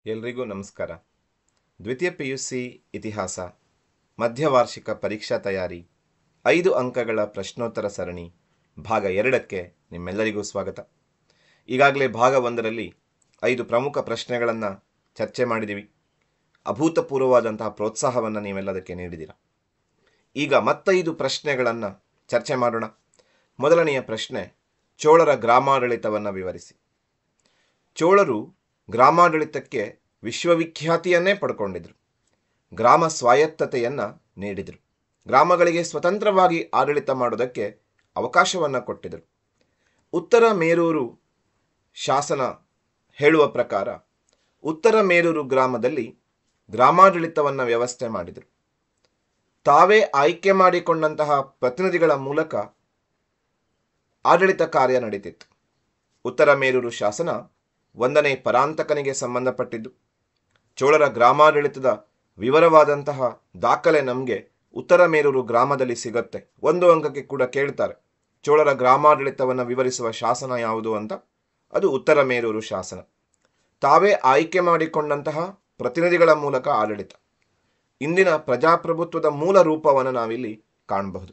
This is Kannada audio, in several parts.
ಎಲ್ರಿಗೂ ನಮಸ್ಕಾರ. ದ್ವಿತೀಯ PUC ಇತಿಹಾಸ ಮಧ್ಯವಾರ್ಷಿಕ ಪರೀಕ್ಷಾ ತಯಾರಿ 5 ಅಂಕಗಳ ಪ್ರಶ್ನೋತ್ತರ ಸರಣಿ ಭಾಗ 2ಕ್ಕೆ ನಿಮ್ಮೆಲ್ಲರಿಗೂ ಸ್ವಾಗತ. ಈಗಾಗಲೇ ಭಾಗ 1ರಲ್ಲಿ 5 ಪ್ರಮುಖ ಪ್ರಶ್ನೆಗಳನ್ನು ಚರ್ಚೆ ಮಾಡಿದ್ದೀವಿ. ಅಭೂತಪೂರ್ವವಾದಂತಹ ಪ್ರೋತ್ಸಾಹವನ್ನು ನೀವೆಲ್ಲದಕ್ಕೆ ನೀಡಿದ್ದೀರ. ಈಗ ಮತ್ತೈದು ಪ್ರಶ್ನೆಗಳನ್ನು ಚರ್ಚೆ ಮಾಡೋಣ. ಮೊದಲನೆಯ ಪ್ರಶ್ನೆ, ಚೋಳರ ಗ್ರಾಮಾಡಳಿತವನ್ನು ವಿವರಿಸಿ. ಚೋಳರು ಗ್ರಾಮಾಡಳಿತಕ್ಕೆ ವಿಶ್ವವಿಖ್ಯಾತಿಯನ್ನೇ ಪಡ್ಕೊಂಡಿದ್ರು. ಗ್ರಾಮ ಸ್ವಾಯತ್ತತೆಯನ್ನು ನೀಡಿದರು. ಗ್ರಾಮಗಳಿಗೆ ಸ್ವತಂತ್ರವಾಗಿ ಆಡಳಿತ ಮಾಡೋದಕ್ಕೆ ಅವಕಾಶವನ್ನು ಕೊಟ್ಟಿದ್ದರು. ಉತ್ತರ ಮೇರೂರು ಶಾಸನ ಹೇಳುವ ಪ್ರಕಾರ ಉತ್ತರ ಮೇರೂರು ಗ್ರಾಮದಲ್ಲಿ ಗ್ರಾಮಾಡಳಿತವನ್ನು ವ್ಯವಸ್ಥೆ ಮಾಡಿದರು. ತಾವೇ ಆಯ್ಕೆ ಮಾಡಿಕೊಂಡಂತಹ ಪ್ರತಿನಿಧಿಗಳ ಮೂಲಕ ಆಡಳಿತ ಕಾರ್ಯ ನಡೀತಿತ್ತು. ಉತ್ತರ ಮೇರೂರು ಶಾಸನ 1ನೇ ಪರಾಂತಕನಿಗೆ ಸಂಬಂಧಪಟ್ಟಿದ್ದು. ಚೋಳರ ಗ್ರಾಮಾಡಳಿತದ ವಿವರವಾದಂತಹ ದಾಖಲೆ ನಮಗೆ ಉತ್ತರ ಮೇರೂರು ಗ್ರಾಮದಲ್ಲಿ ಸಿಗುತ್ತೆ. 1 ಅಂಕಕ್ಕೆ ಕೂಡ ಕೇಳ್ತಾರೆ, ಚೋಳರ ಗ್ರಾಮಾಡಳಿತವನ್ನು ವಿವರಿಸುವ ಶಾಸನ ಯಾವುದು ಅಂತ. ಅದು ಉತ್ತರ ಮೇರೂರು ಶಾಸನ. ತಾವೇ ಆಯ್ಕೆ ಮಾಡಿಕೊಂಡಂತಹ ಪ್ರತಿನಿಧಿಗಳ ಮೂಲಕ ಆಡಳಿತ. ಇಂದಿನ ಪ್ರಜಾಪ್ರಭುತ್ವದ ಮೂಲ ರೂಪವನ್ನು ನಾವಿಲ್ಲಿ ಕಾಣಬಹುದು.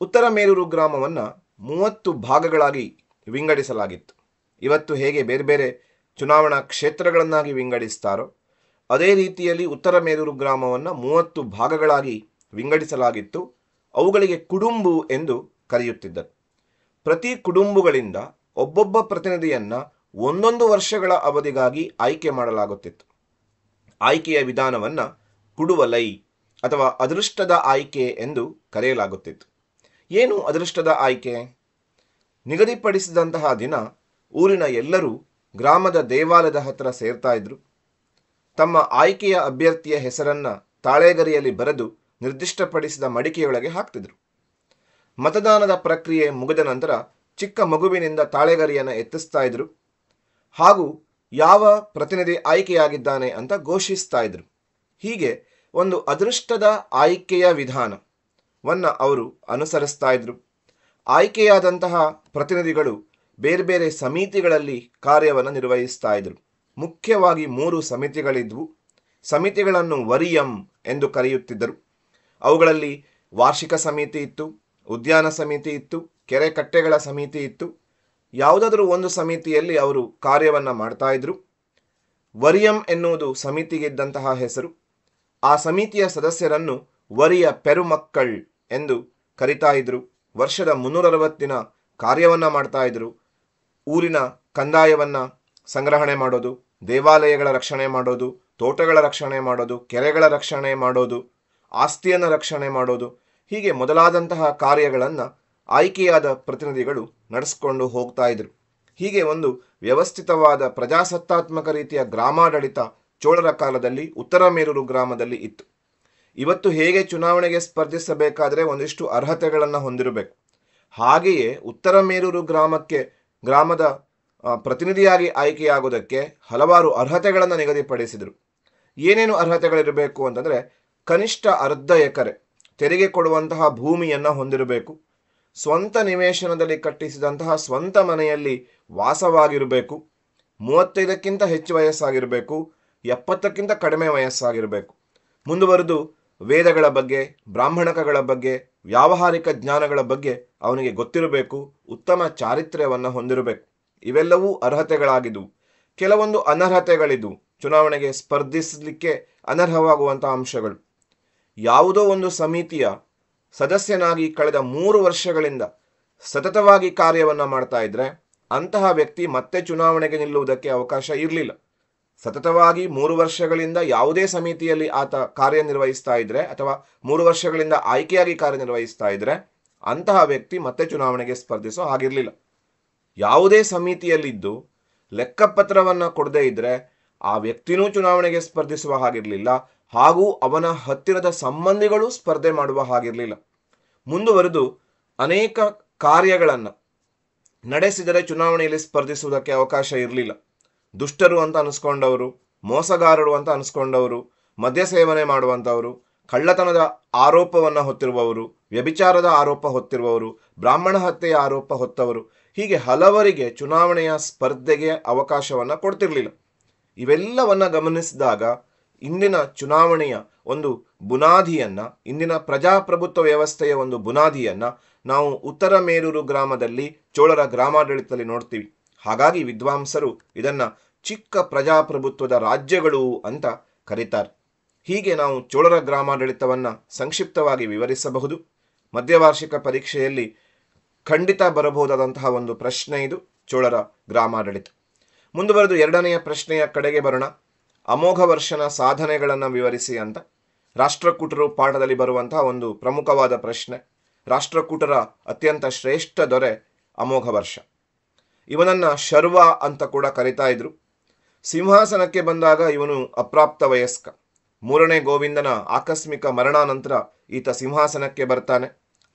ಉತ್ತರ ಮೇರೂರು ಗ್ರಾಮವನ್ನು 30 ಭಾಗಗಳಾಗಿ ವಿಂಗಡಿಸಲಾಗಿತ್ತು. ಇವತ್ತು ಹೇಗೆ ಬೇರೆ ಬೇರೆ ಚುನಾವಣಾ ಕ್ಷೇತ್ರಗಳನ್ನಾಗಿ ವಿಂಗಡಿಸ್ತಾರೋ ಅದೇ ರೀತಿಯಲ್ಲಿ ಉತ್ತರ ಮೇರೂರು ಗ್ರಾಮವನ್ನು 30 ಭಾಗಗಳಾಗಿ ವಿಂಗಡಿಸಲಾಗಿತ್ತು. ಅವುಗಳಿಗೆ ಕುಡುಂಬು ಎಂದು ಕರೆಯುತ್ತಿದ್ದರು. ಪ್ರತಿ ಕುಡುಂಬುಗಳಿಂದ ಒಬ್ಬೊಬ್ಬ ಪ್ರತಿನಿಧಿಯನ್ನು 1 ವರ್ಷಗಳ ಅವಧಿಗಾಗಿ ಆಯ್ಕೆ ಮಾಡಲಾಗುತ್ತಿತ್ತು. ಆಯ್ಕೆಯ ವಿಧಾನವನ್ನು ಕುಡುವಲೈ ಅಥವಾ ಅದೃಷ್ಟದ ಆಯ್ಕೆ ಎಂದು ಕರೆಯಲಾಗುತ್ತಿತ್ತು. ಏನು ಅದೃಷ್ಟದ ಆಯ್ಕೆ? ನಿಗದಿಪಡಿಸಿದಂತಹ ದಿನ ಊರಿನ ಎಲ್ಲರೂ ಗ್ರಾಮದ ದೇವಾಲಯದ ಹತ್ತಿರ ಸೇರ್ತಾ ಇದ್ರು. ತಮ್ಮ ಆಯ್ಕೆಯ ಅಭ್ಯರ್ಥಿಯ ಹೆಸರನ್ನು ತಾಳೆಗರಿಯಲ್ಲಿ ಬರೆದು ನಿರ್ದಿಷ್ಟಪಡಿಸಿದ ಮಡಿಕೆಯೊಳಗೆ ಹಾಕ್ತಿದ್ರು. ಮತದಾನದ ಪ್ರಕ್ರಿಯೆ ಮುಗಿದ ನಂತರ ಚಿಕ್ಕ ಮಗುವಿನಿಂದ ತಾಳೆಗರಿಯನ್ನು ಎತ್ತಿಸ್ತಾ ಇದ್ರು ಹಾಗೂ ಯಾವ ಪ್ರತಿನಿಧಿ ಆಯ್ಕೆಯಾಗಿದ್ದಾನೆ ಅಂತ ಘೋಷಿಸ್ತಾ ಇದ್ರು. ಹೀಗೆ ಒಂದು ಅದೃಷ್ಟದ ಆಯ್ಕೆಯ ವಿಧಾನವನ್ನು ಅವರು ಅನುಸರಿಸ್ತಾ ಇದ್ರು. ಆಯ್ಕೆಯಾದಂತಹ ಪ್ರತಿನಿಧಿಗಳು ಬೇರೆ ಬೇರೆ ಸಮಿತಿಗಳಲ್ಲಿ ಕಾರ್ಯವನ್ನು ನಿರ್ವಹಿಸ್ತಾ ಇದ್ರು. ಮುಖ್ಯವಾಗಿ 3 ಸಮಿತಿಗಳಿದ್ವು. ಸಮಿತಿಗಳನ್ನು ವರಿಯಂ ಎಂದು ಕರೆಯುತ್ತಿದ್ದರು. ಅವುಗಳಲ್ಲಿ ವಾರ್ಷಿಕ ಸಮಿತಿ ಇತ್ತು, ಉದ್ಯಾನ ಸಮಿತಿ ಇತ್ತು, ಕೆರೆ ಕಟ್ಟೆಗಳ ಸಮಿತಿ ಇತ್ತು. ಯಾವುದಾದ್ರೂ ಒಂದು ಸಮಿತಿಯಲ್ಲಿ ಅವರು ಕಾರ್ಯವನ್ನು ಮಾಡ್ತಾ ಇದ್ರು. ವರಿಯಂ ಎನ್ನುವುದು ಸಮಿತಿಗಿದ್ದಂತಹ ಹೆಸರು. ಆ ಸಮಿತಿಯ ಸದಸ್ಯರನ್ನು ವರಿಯ ಪೆರುಮಕ್ಕಳ್ ಎಂದು ಕರಿತಾ ಇದ್ರು. ವರ್ಷದ 360 ದಿನ ಕಾರ್ಯವನ್ನು ಮಾಡ್ತಾ ಇದ್ರು. ಊರಿನ ಕಂದಾಯವನ್ನು ಸಂಗ್ರಹಣೆ ಮಾಡೋದು, ದೇವಾಲಯಗಳ ರಕ್ಷಣೆ ಮಾಡೋದು, ತೋಟಗಳ ರಕ್ಷಣೆ ಮಾಡೋದು, ಕೆರೆಗಳ ರಕ್ಷಣೆ ಮಾಡೋದು, ಆಸ್ತಿಯನ್ನು ರಕ್ಷಣೆ ಮಾಡೋದು, ಹೀಗೆ ಮೊದಲಾದಂತಹ ಕಾರ್ಯಗಳನ್ನು ಆಯ್ಕೆಯಾದ ಪ್ರತಿನಿಧಿಗಳು ನಡೆಸ್ಕೊಂಡು ಹೋಗ್ತಾ ಇದ್ರು. ಹೀಗೆ ಒಂದು ವ್ಯವಸ್ಥಿತವಾದ ಪ್ರಜಾಸತ್ತಾತ್ಮಕ ರೀತಿಯ ಗ್ರಾಮಾಡಳಿತ ಚೋಳರ ಕಾಲದಲ್ಲಿ ಉತ್ತರ ಮೇರೂರು ಗ್ರಾಮದಲ್ಲಿ ಇತ್ತು. ಇವತ್ತು ಹೇಗೆ ಚುನಾವಣೆಗೆ ಸ್ಪರ್ಧಿಸಬೇಕಾದ್ರೆ ಒಂದಿಷ್ಟು ಅರ್ಹತೆಗಳನ್ನು ಹೊಂದಿರಬೇಕು, ಹಾಗೆಯೇ ಉತ್ತರ ಮೇರೂರು ಗ್ರಾಮದ ಪ್ರತಿನಿಧಿಯಾಗಿ ಆಯ್ಕೆಯಾಗೋದಕ್ಕೆ ಹಲವಾರು ಅರ್ಹತೆಗಳನ್ನು ನಿಗದಿಪಡಿಸಿದರು. ಏನೇನು ಅರ್ಹತೆಗಳಿರಬೇಕು ಅಂತಂದರೆ, ಕನಿಷ್ಠ ಅರ್ಧ ಎಕರೆ ತೆರಿಗೆ ಕೊಡುವಂತಹ ಭೂಮಿಯನ್ನು ಹೊಂದಿರಬೇಕು, ಸ್ವಂತ ನಿವೇಶನದಲ್ಲಿ ಕಟ್ಟಿಸಿದಂತಹ ಸ್ವಂತ ಮನೆಯಲ್ಲಿ ವಾಸವಾಗಿರಬೇಕು, 35ಕ್ಕಿಂತ ಹೆಚ್ಚು ವಯಸ್ಸಾಗಿರಬೇಕು, 70ಕ್ಕಿಂತ ಕಡಿಮೆ ವಯಸ್ಸಾಗಿರಬೇಕು. ಮುಂದುವರೆದು ವೇದಗಳ ಬಗ್ಗೆ, ಬ್ರಾಹ್ಮಣಕಗಳ ಬಗ್ಗೆ, ವ್ಯಾವಹಾರಿಕ ಜ್ಞಾನಗಳ ಬಗ್ಗೆ ಅವನಿಗೆ ಗೊತ್ತಿರಬೇಕು, ಉತ್ತಮ ಚಾರಿತ್ರ್ಯವನ್ನು ಹೊಂದಿರಬೇಕು. ಇವೆಲ್ಲವೂ ಅರ್ಹತೆಗಳಾಗಿದ್ದವು. ಕೆಲವೊಂದು ಅನರ್ಹತೆಗಳಿದ್ದವು, ಚುನಾವಣೆಗೆ ಸ್ಪರ್ಧಿಸಲಿಕ್ಕೆ ಅನರ್ಹವಾಗುವಂತಹ ಅಂಶಗಳು. ಯಾವುದೋ ಒಂದು ಸಮಿತಿಯ ಸದಸ್ಯನಾಗಿ ಕಳೆದ 3 ವರ್ಷಗಳಿಂದ ಸತತವಾಗಿ ಕಾರ್ಯವನ್ನು ಮಾಡ್ತಾ ಇದ್ರೆ ಅಂತಹ ವ್ಯಕ್ತಿ ಮತ್ತೆ ಚುನಾವಣೆಗೆ ನಿಲ್ಲುವುದಕ್ಕೆ ಅವಕಾಶ ಇರಲಿಲ್ಲ. ಸತತವಾಗಿ 3 ವರ್ಷಗಳಿಂದ ಯಾವುದೇ ಸಮಿತಿಯಲ್ಲಿ ಆತ ಕಾರ್ಯನಿರ್ವಹಿಸ್ತಾ ಇದ್ರೆ ಅಥವಾ 3 ವರ್ಷಗಳಿಂದ ಆಯ್ಕೆಯಾಗಿ ಕಾರ್ಯನಿರ್ವಹಿಸ್ತಾ ಇದ್ರೆ ಅಂತಹ ವ್ಯಕ್ತಿ ಮತ್ತೆ ಚುನಾವಣೆಗೆ ಸ್ಪರ್ಧಿಸೋ ಹಾಗಿರಲಿಲ್ಲ. ಯಾವುದೇ ಸಮಿತಿಯಲ್ಲಿದ್ದು ಲೆಕ್ಕಪತ್ರವನ್ನು ಕೊಡದೇ ಇದ್ರೆ ಆ ವ್ಯಕ್ತಿನೂ ಚುನಾವಣೆಗೆ ಸ್ಪರ್ಧಿಸುವ ಹಾಗಿರಲಿಲ್ಲ, ಹಾಗೂ ಅವನ ಹತ್ತಿರದ ಸಂಬಂಧಿಗಳು ಸ್ಪರ್ಧೆ ಮಾಡುವ ಹಾಗಿರಲಿಲ್ಲ. ಮುಂದುವರೆದು ಅನೇಕ ಕಾರ್ಯಗಳನ್ನು ನಡೆಸಿದರೆ ಚುನಾವಣೆಯಲ್ಲಿ ಸ್ಪರ್ಧಿಸುವುದಕ್ಕೆ ಅವಕಾಶ ಇರಲಿಲ್ಲ. ದುಷ್ಟರು ಅಂತ ಅನಿಸ್ಕೊಂಡವರು, ಮೋಸಗಾರರು ಅಂತ ಅನಿಸ್ಕೊಂಡವರು, ಮದ್ಯ ಸೇವನೆ ಮಾಡುವಂಥವರು, ಕಳ್ಳತನದ ಆರೋಪವನ್ನು ಹೊತ್ತಿರುವವರು, ವ್ಯಭಿಚಾರದ ಆರೋಪ ಹೊತ್ತಿರುವವರು, ಬ್ರಾಹ್ಮಣ ಹತ್ಯೆಯ ಆರೋಪ ಹೊತ್ತವರು, ಹೀಗೆ ಹಲವರಿಗೆ ಚುನಾವಣೆಯ ಸ್ಪರ್ಧೆಗೆ ಅವಕಾಶವನ್ನು ಕೊಡ್ತಿರಲಿಲ್ಲ. ಇವೆಲ್ಲವನ್ನ ಗಮನಿಸಿದಾಗ ಇಂದಿನ ಚುನಾವಣೆಯ ಒಂದು ಬುನಾದಿಯನ್ನ, ಇಂದಿನ ಪ್ರಜಾಪ್ರಭುತ್ವ ವ್ಯವಸ್ಥೆಯ ಒಂದು ಬುನಾದಿಯನ್ನ ನಾವು ಉತ್ತರ ಮೇರೂರು ಗ್ರಾಮದಲ್ಲಿ ಚೋಳರ ಗ್ರಾಮಾಡಳಿತದಲ್ಲಿ ನೋಡ್ತೀವಿ. ಹಾಗಾಗಿ ವಿದ್ವಾಂಸರು ಇದನ್ನ ಚಿಕ್ಕ ಪ್ರಜಾಪ್ರಭುತ್ವದ ರಾಜ್ಯಗಳು ಅಂತ ಕರೀತಾರೆ. ಹೀಗೆ ನಾವು ಚೋಳರ ಗ್ರಾಮಾಡಳಿತವನ್ನ ಸಂಕ್ಷಿಪ್ತವಾಗಿ ವಿವರಿಸಬಹುದು. ಮಧ್ಯವಾರ್ಷಿಕ ಪರೀಕ್ಷೆಯಲ್ಲಿ ಖಂಡಿತ ಬರಬಹುದಾದಂತಹ ಒಂದು ಪ್ರಶ್ನೆ ಇದು, ಚೋಳರ ಗ್ರಾಮಾಡಳಿತ. ಮುಂದುವರೆದು ಎರಡನೆಯ ಪ್ರಶ್ನೆಯ ಕಡೆಗೆ ಬರೋಣ. ಅಮೋಘ ವರ್ಷನ ಸಾಧನೆಗಳನ್ನು ವಿವರಿಸಿ ಅಂತ ರಾಷ್ಟ್ರಕೂಟರು ಪಾಠದಲ್ಲಿ ಬರುವಂತಹ ಒಂದು ಪ್ರಮುಖವಾದ ಪ್ರಶ್ನೆ. ರಾಷ್ಟ್ರಕೂಟರ ಅತ್ಯಂತ ಶ್ರೇಷ್ಠ ದೊರೆ ಅಮೋಘ ವರ್ಷ. ಇವನನ್ನ ಶರ್ವ ಅಂತ ಕೂಡ ಕರೀತಾ ಇದ್ರು. ಸಿಂಹಾಸನಕ್ಕೆ ಬಂದಾಗ ಇವನು ಅಪ್ರಾಪ್ತ ವಯಸ್ಕ. ಮೂರನೇ ಗೋವಿಂದನ ಆಕಸ್ಮಿಕ ಮರಣಾನಂತರ ಈತ ಸಿಂಹಾಸನಕ್ಕೆ ಬರ್ತಾನೆ.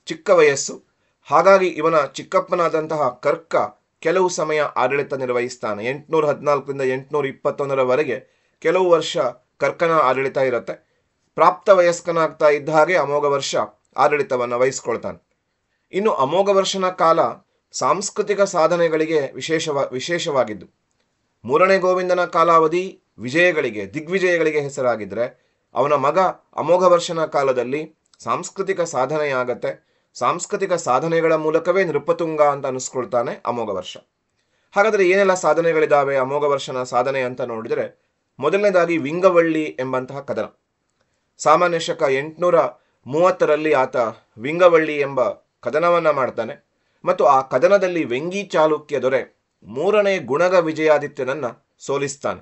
ಚಿಕ್ಕ ವಯಸ್ಸು. ಹಾಗಾಗಿ ಇವನ ಚಿಕ್ಕಪ್ಪನಾದಂತಹ ಕರ್ಕ ಕೆಲವು ಸಮಯ ಆಡಳಿತ ನಿರ್ವಹಿಸ್ತಾನೆ. 814ರಿಂದ 821ರವರೆಗೆ ಕೆಲವು ವರ್ಷ ಕರ್ಕನ ಆಡಳಿತ ಇರುತ್ತೆ. ಪ್ರಾಪ್ತ ವಯಸ್ಕನಾಗ್ತಾ ಇದ್ದ ಹಾಗೆ ಅಮೋಘ ವರ್ಷ ಆಡಳಿತವನ್ನು ವಹಿಸ್ಕೊಳ್ತಾನೆ. ಇನ್ನು ಅಮೋಘ ವರ್ಷನ ಕಾಲ ಸಾಂಸ್ಕೃತಿಕ ಸಾಧನೆಗಳಿಗೆ ವಿಶೇಷವಾಗಿದ್ದು, ಮೂರನೇ ಗೋವಿಂದನ ಕಾಲಾವಧಿ ವಿಜಯಗಳಿಗೆ, ದಿಗ್ವಿಜಯಗಳಿಗೆ ಹೆಸರಾಗಿದ್ರೆ, ಅವನ ಮಗ ಅಮೋಘ ವರ್ಷನ ಕಾಲದಲ್ಲಿ ಸಾಂಸ್ಕೃತಿಕ ಸಾಧನೆಯಾಗತ್ತೆ. ಸಾಂಸ್ಕೃತಿಕ ಸಾಧನೆಗಳ ಮೂಲಕವೇ ನೃಪತುಂಗ ಅಂತ ಅನಿಸ್ಕೊಳ್ತಾನೆ ಅಮೋಘ ವರ್ಷ. ಹಾಗಾದರೆ ಏನೆಲ್ಲ ಸಾಧನೆಗಳಿದ್ದಾವೆ ಅಮೋಘ ವರ್ಷನ ಸಾಧನೆ ಅಂತ ನೋಡಿದರೆ, ಮೊದಲನೇದಾಗಿ ವಿಂಗವಳ್ಳಿ ಎಂಬಂತಹ ಕದನ. ಸಾಮಾನ್ಯ ಶಕ 830ರಲ್ಲಿ ಆತ ವಿಂಗವಳ್ಳಿ ಎಂಬ ಕದನವನ್ನ ಮಾಡ್ತಾನೆ ಮತ್ತು ಆ ಕದನದಲ್ಲಿ ವೆಂಗಿ ಚಾಲುಕ್ಯ ದೊರೆ ಮೂರನೇ ಗುಣಗ ವಿಜಯಾದಿತ್ಯನನ್ನ ಸೋಲಿಸ್ತಾನೆ.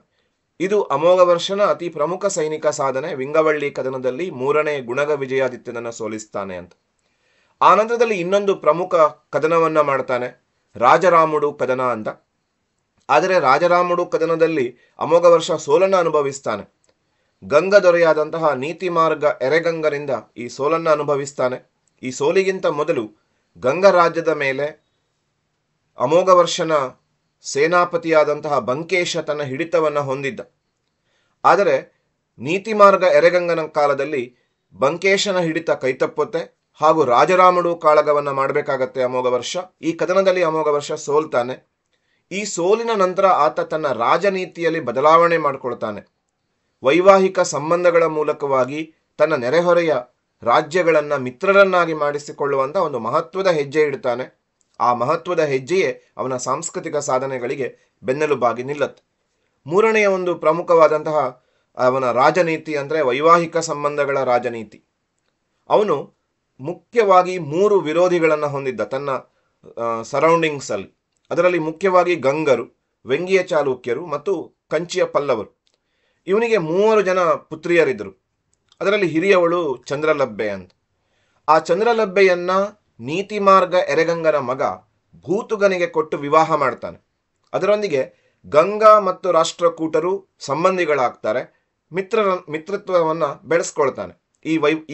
ಇದು ಅಮೋಘ ವರ್ಷನ ಅತಿ ಪ್ರಮುಖ ಸೈನಿಕ ಸಾಧನೆ. ವಿಂಗವಳ್ಳಿ ಕದನದಲ್ಲಿ ಮೂರನೇ ಗುಣಗ ವಿಜಯಾದಿತ್ಯನನ್ನ ಸೋಲಿಸ್ತಾನೆ ಅಂತ. ಆ ನಂತರದಲ್ಲಿ ಇನ್ನೊಂದು ಪ್ರಮುಖ ಕದನವನ್ನ ಮಾಡ್ತಾನೆ, ರಾಜರಾಮುಡು ಕದನ ಅಂತ. ಆದರೆ ರಾಜರಾಮುಡು ಕದನದಲ್ಲಿ ಅಮೋಘ ವರ್ಷ ಸೋಲನ್ನು ಅನುಭವಿಸ್ತಾನೆ. ಗಂಗ ದೊರೆಯಾದಂತಹ ನೀತಿಮಾರ್ಗ ಎರೆಗಂಗನಿಂದ ಈ ಸೋಲನ್ನು ಅನುಭವಿಸ್ತಾನೆ. ಈ ಸೋಲಿಗಿಂತ ಮೊದಲು ಗಂಗ ರಾಜ್ಯದ ಮೇಲೆ ಅಮೋಘ ವರ್ಷನ ಸೇನಾಪತಿಯಾದಂತಹ ಬಂಕೇಶ ತನ್ನ ಹಿಡಿತವನ್ನು ಹೊಂದಿದ್ದ. ಆದರೆ ನೀತಿಮಾರ್ಗ ಎರೆಗಂಗನ ಕಾಲದಲ್ಲಿ ಬಂಕೇಶನ ಹಿಡಿತ ಕೈತಪ್ಪುತ್ತೆ ಹಾಗೂ ರಾಜರಾಮುಡು ಕಾಳಗವನ್ನು ಮಾಡಬೇಕಾಗತ್ತೆ ಅಮೋಘ ವರ್ಷ. ಈ ಕದನದಲ್ಲಿ ಅಮೋಘ ವರ್ಷ ಸೋಲ್ತಾನೆ. ಈ ಸೋಲಿನ ನಂತರ ಆತ ತನ್ನ ರಾಜನೀತಿಯಲ್ಲಿ ಬದಲಾವಣೆ ಮಾಡಿಕೊಳ್ತಾನೆ. ವೈವಾಹಿಕ ಸಂಬಂಧಗಳ ಮೂಲಕವಾಗಿ ತನ್ನ ನೆರೆಹೊರೆಯ ರಾಜ್ಯಗಳನ್ನು ಮಿತ್ರರನ್ನಾಗಿ ಮಾಡಿಸಿಕೊಳ್ಳುವಂಥ ಒಂದು ಮಹತ್ವದ ಹೆಜ್ಜೆ ಇಡ್ತಾನೆ. ಆ ಮಹತ್ವದ ಹೆಜ್ಜೆಯೇ ಅವನ ಸಾಂಸ್ಕೃತಿಕ ಸಾಧನೆಗಳಿಗೆ ಬೆನ್ನೆಲುಬಾಗಿ ನಿಲ್ಲುತ್ತೆ. ಮೂರನೆಯ ಒಂದು ಪ್ರಮುಖವಾದಂತಹ ಅವನ ರಾಜನೀತಿ ಅಂದರೆ ವೈವಾಹಿಕ ಸಂಬಂಧಗಳ ರಾಜನೀತಿ. ಅವನು ಮುಖ್ಯವಾಗಿ 3 ವಿರೋಧಿಗಳನ್ನು ಹೊಂದಿದ್ದ ತನ್ನ ಸರೌಂಡಿಂಗ್ಸ್ ಅಲ್ಲಿ. ಅದರಲ್ಲಿ ಮುಖ್ಯವಾಗಿ ಗಂಗರು, ವೆಂಗಿಯ ಚಾಲುಕ್ಯರು ಮತ್ತು ಕಂಚಿಯ ಪಲ್ಲವರು. ಇವನಿಗೆ 3 ಜನ ಪುತ್ರಿಯರಿದ್ದರು. ಅದರಲ್ಲಿ ಹಿರಿಯವಳು ಚಂದ್ರಲಬ್ಬೆ ಅಂತ. ಆ ಚಂದ್ರಲಬ್ಬೆಯನ್ನ ನೀತಿಮಾರ್ಗ ಎರೆಗಂಗನ ಮಗ ಭೂತುಗನಿಗೆ ಕೊಟ್ಟು ವಿವಾಹ ಮಾಡ್ತಾನೆ. ಅದರೊಂದಿಗೆ ಗಂಗಾ ಮತ್ತು ರಾಷ್ಟ್ರಕೂಟರು ಸಂಬಂಧಿಗಳಾಗ್ತಾರೆ. ಮಿತ್ರತ್ವವನ್ನು ಬೆಳೆಸ್ಕೊಳ್ತಾನೆ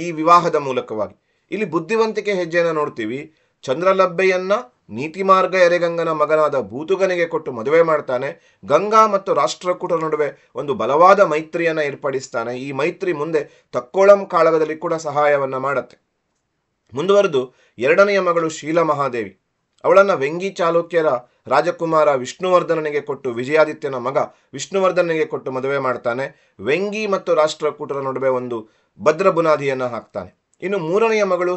ಈ ವಿವಾಹದ ಮೂಲಕವಾಗಿ. ಇಲ್ಲಿ ಬುದ್ಧಿವಂತಿಕೆ ಹೆಜ್ಜೆಯನ್ನು ನೋಡ್ತೀವಿ. ಚಂದ್ರಲಬ್ಬೆಯನ್ನ ನೀತಿಮಾರ್ಗ ಎರೆಗಂಗನ ಮಗನಾದ ಭೂತುಗನಿಗೆ ಕೊಟ್ಟು ಮದುವೆ ಮಾಡ್ತಾನೆ. ಗಂಗಾ ಮತ್ತು ರಾಷ್ಟ್ರಕೂಟರ ನಡುವೆ ಒಂದು ಬಲವಾದ ಮೈತ್ರಿಯನ್ನು ಏರ್ಪಡಿಸ್ತಾನೆ. ಈ ಮೈತ್ರಿ ಮುಂದೆ ತಕ್ಕೋಳಂ ಕಾಳಗದಲ್ಲಿ ಕೂಡ ಸಹಾಯವನ್ನ ಮಾಡತ್ತೆ. ಮುಂದುವರೆದು ಎರಡನೆಯ ಮಗಳು ಶೀಲ ಮಹಾದೇವಿ, ಅವಳನ್ನ ವೆಂಗಿ ಚಾಲುಕ್ಯರ ರಾಜಕುಮಾರ ವಿಷ್ಣುವರ್ಧನನಿಗೆ ಕೊಟ್ಟು, ವಿಜಯಾದಿತ್ಯನ ಮಗ ವಿಷ್ಣುವರ್ಧನನಿಗೆ ಕೊಟ್ಟು ಮದುವೆ ಮಾಡ್ತಾನೆ. ವೆಂಗಿ ಮತ್ತು ರಾಷ್ಟ್ರಕೂಟರ ನಡುವೆ ಒಂದು ಭದ್ರ ಬುನಾದಿಯನ್ನ ಹಾಕ್ತಾನೆ. ಇನ್ನು ಮೂರನೆಯ ಮಗಳು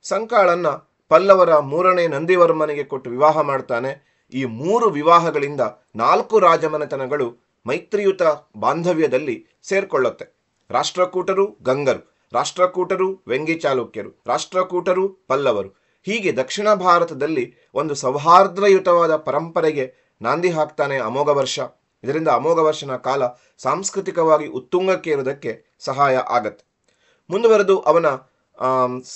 ಸಂಕಾಳನ್ನ ಪಲ್ಲವರ 3ನೇ ನಂದಿವರ್ಮನಿಗೆ ಕೊಟ್ಟು ವಿವಾಹ ಮಾಡ್ತಾನೆ. ಈ 3 ವಿವಾಹಗಳಿಂದ 4 ರಾಜಮನೆತನಗಳು ಮೈತ್ರಿಯುತ ಬಾಂಧವ್ಯದಲ್ಲಿ ಸೇರ್ಕೊಳ್ಳುತ್ತೆ. ರಾಷ್ಟ್ರಕೂಟರು ಗಂಗರು, ರಾಷ್ಟ್ರಕೂಟರು ವೆಂಗಿ ಚಾಲುಕ್ಯರು, ರಾಷ್ಟ್ರಕೂಟರು ಪಲ್ಲವರು. ಹೀಗೆ ದಕ್ಷಿಣ ಭಾರತದಲ್ಲಿ ಒಂದು ಸೌಹಾರ್ದಯುತವಾದ ಪರಂಪರೆಗೆ ನಾಂದಿ ಹಾಕ್ತಾನೆ ಅಮೋಘ ವರ್ಷ. ಇದರಿಂದ ಅಮೋಘ ವರ್ಷನ ಕಾಲ ಸಾಂಸ್ಕೃತಿಕವಾಗಿ ಉತ್ತುಂಗಕ್ಕೆ ಇರುವುದಕ್ಕೆ ಸಹಾಯ ಆಗತ್ತೆ. ಮುಂದುವರೆದು ಅವನ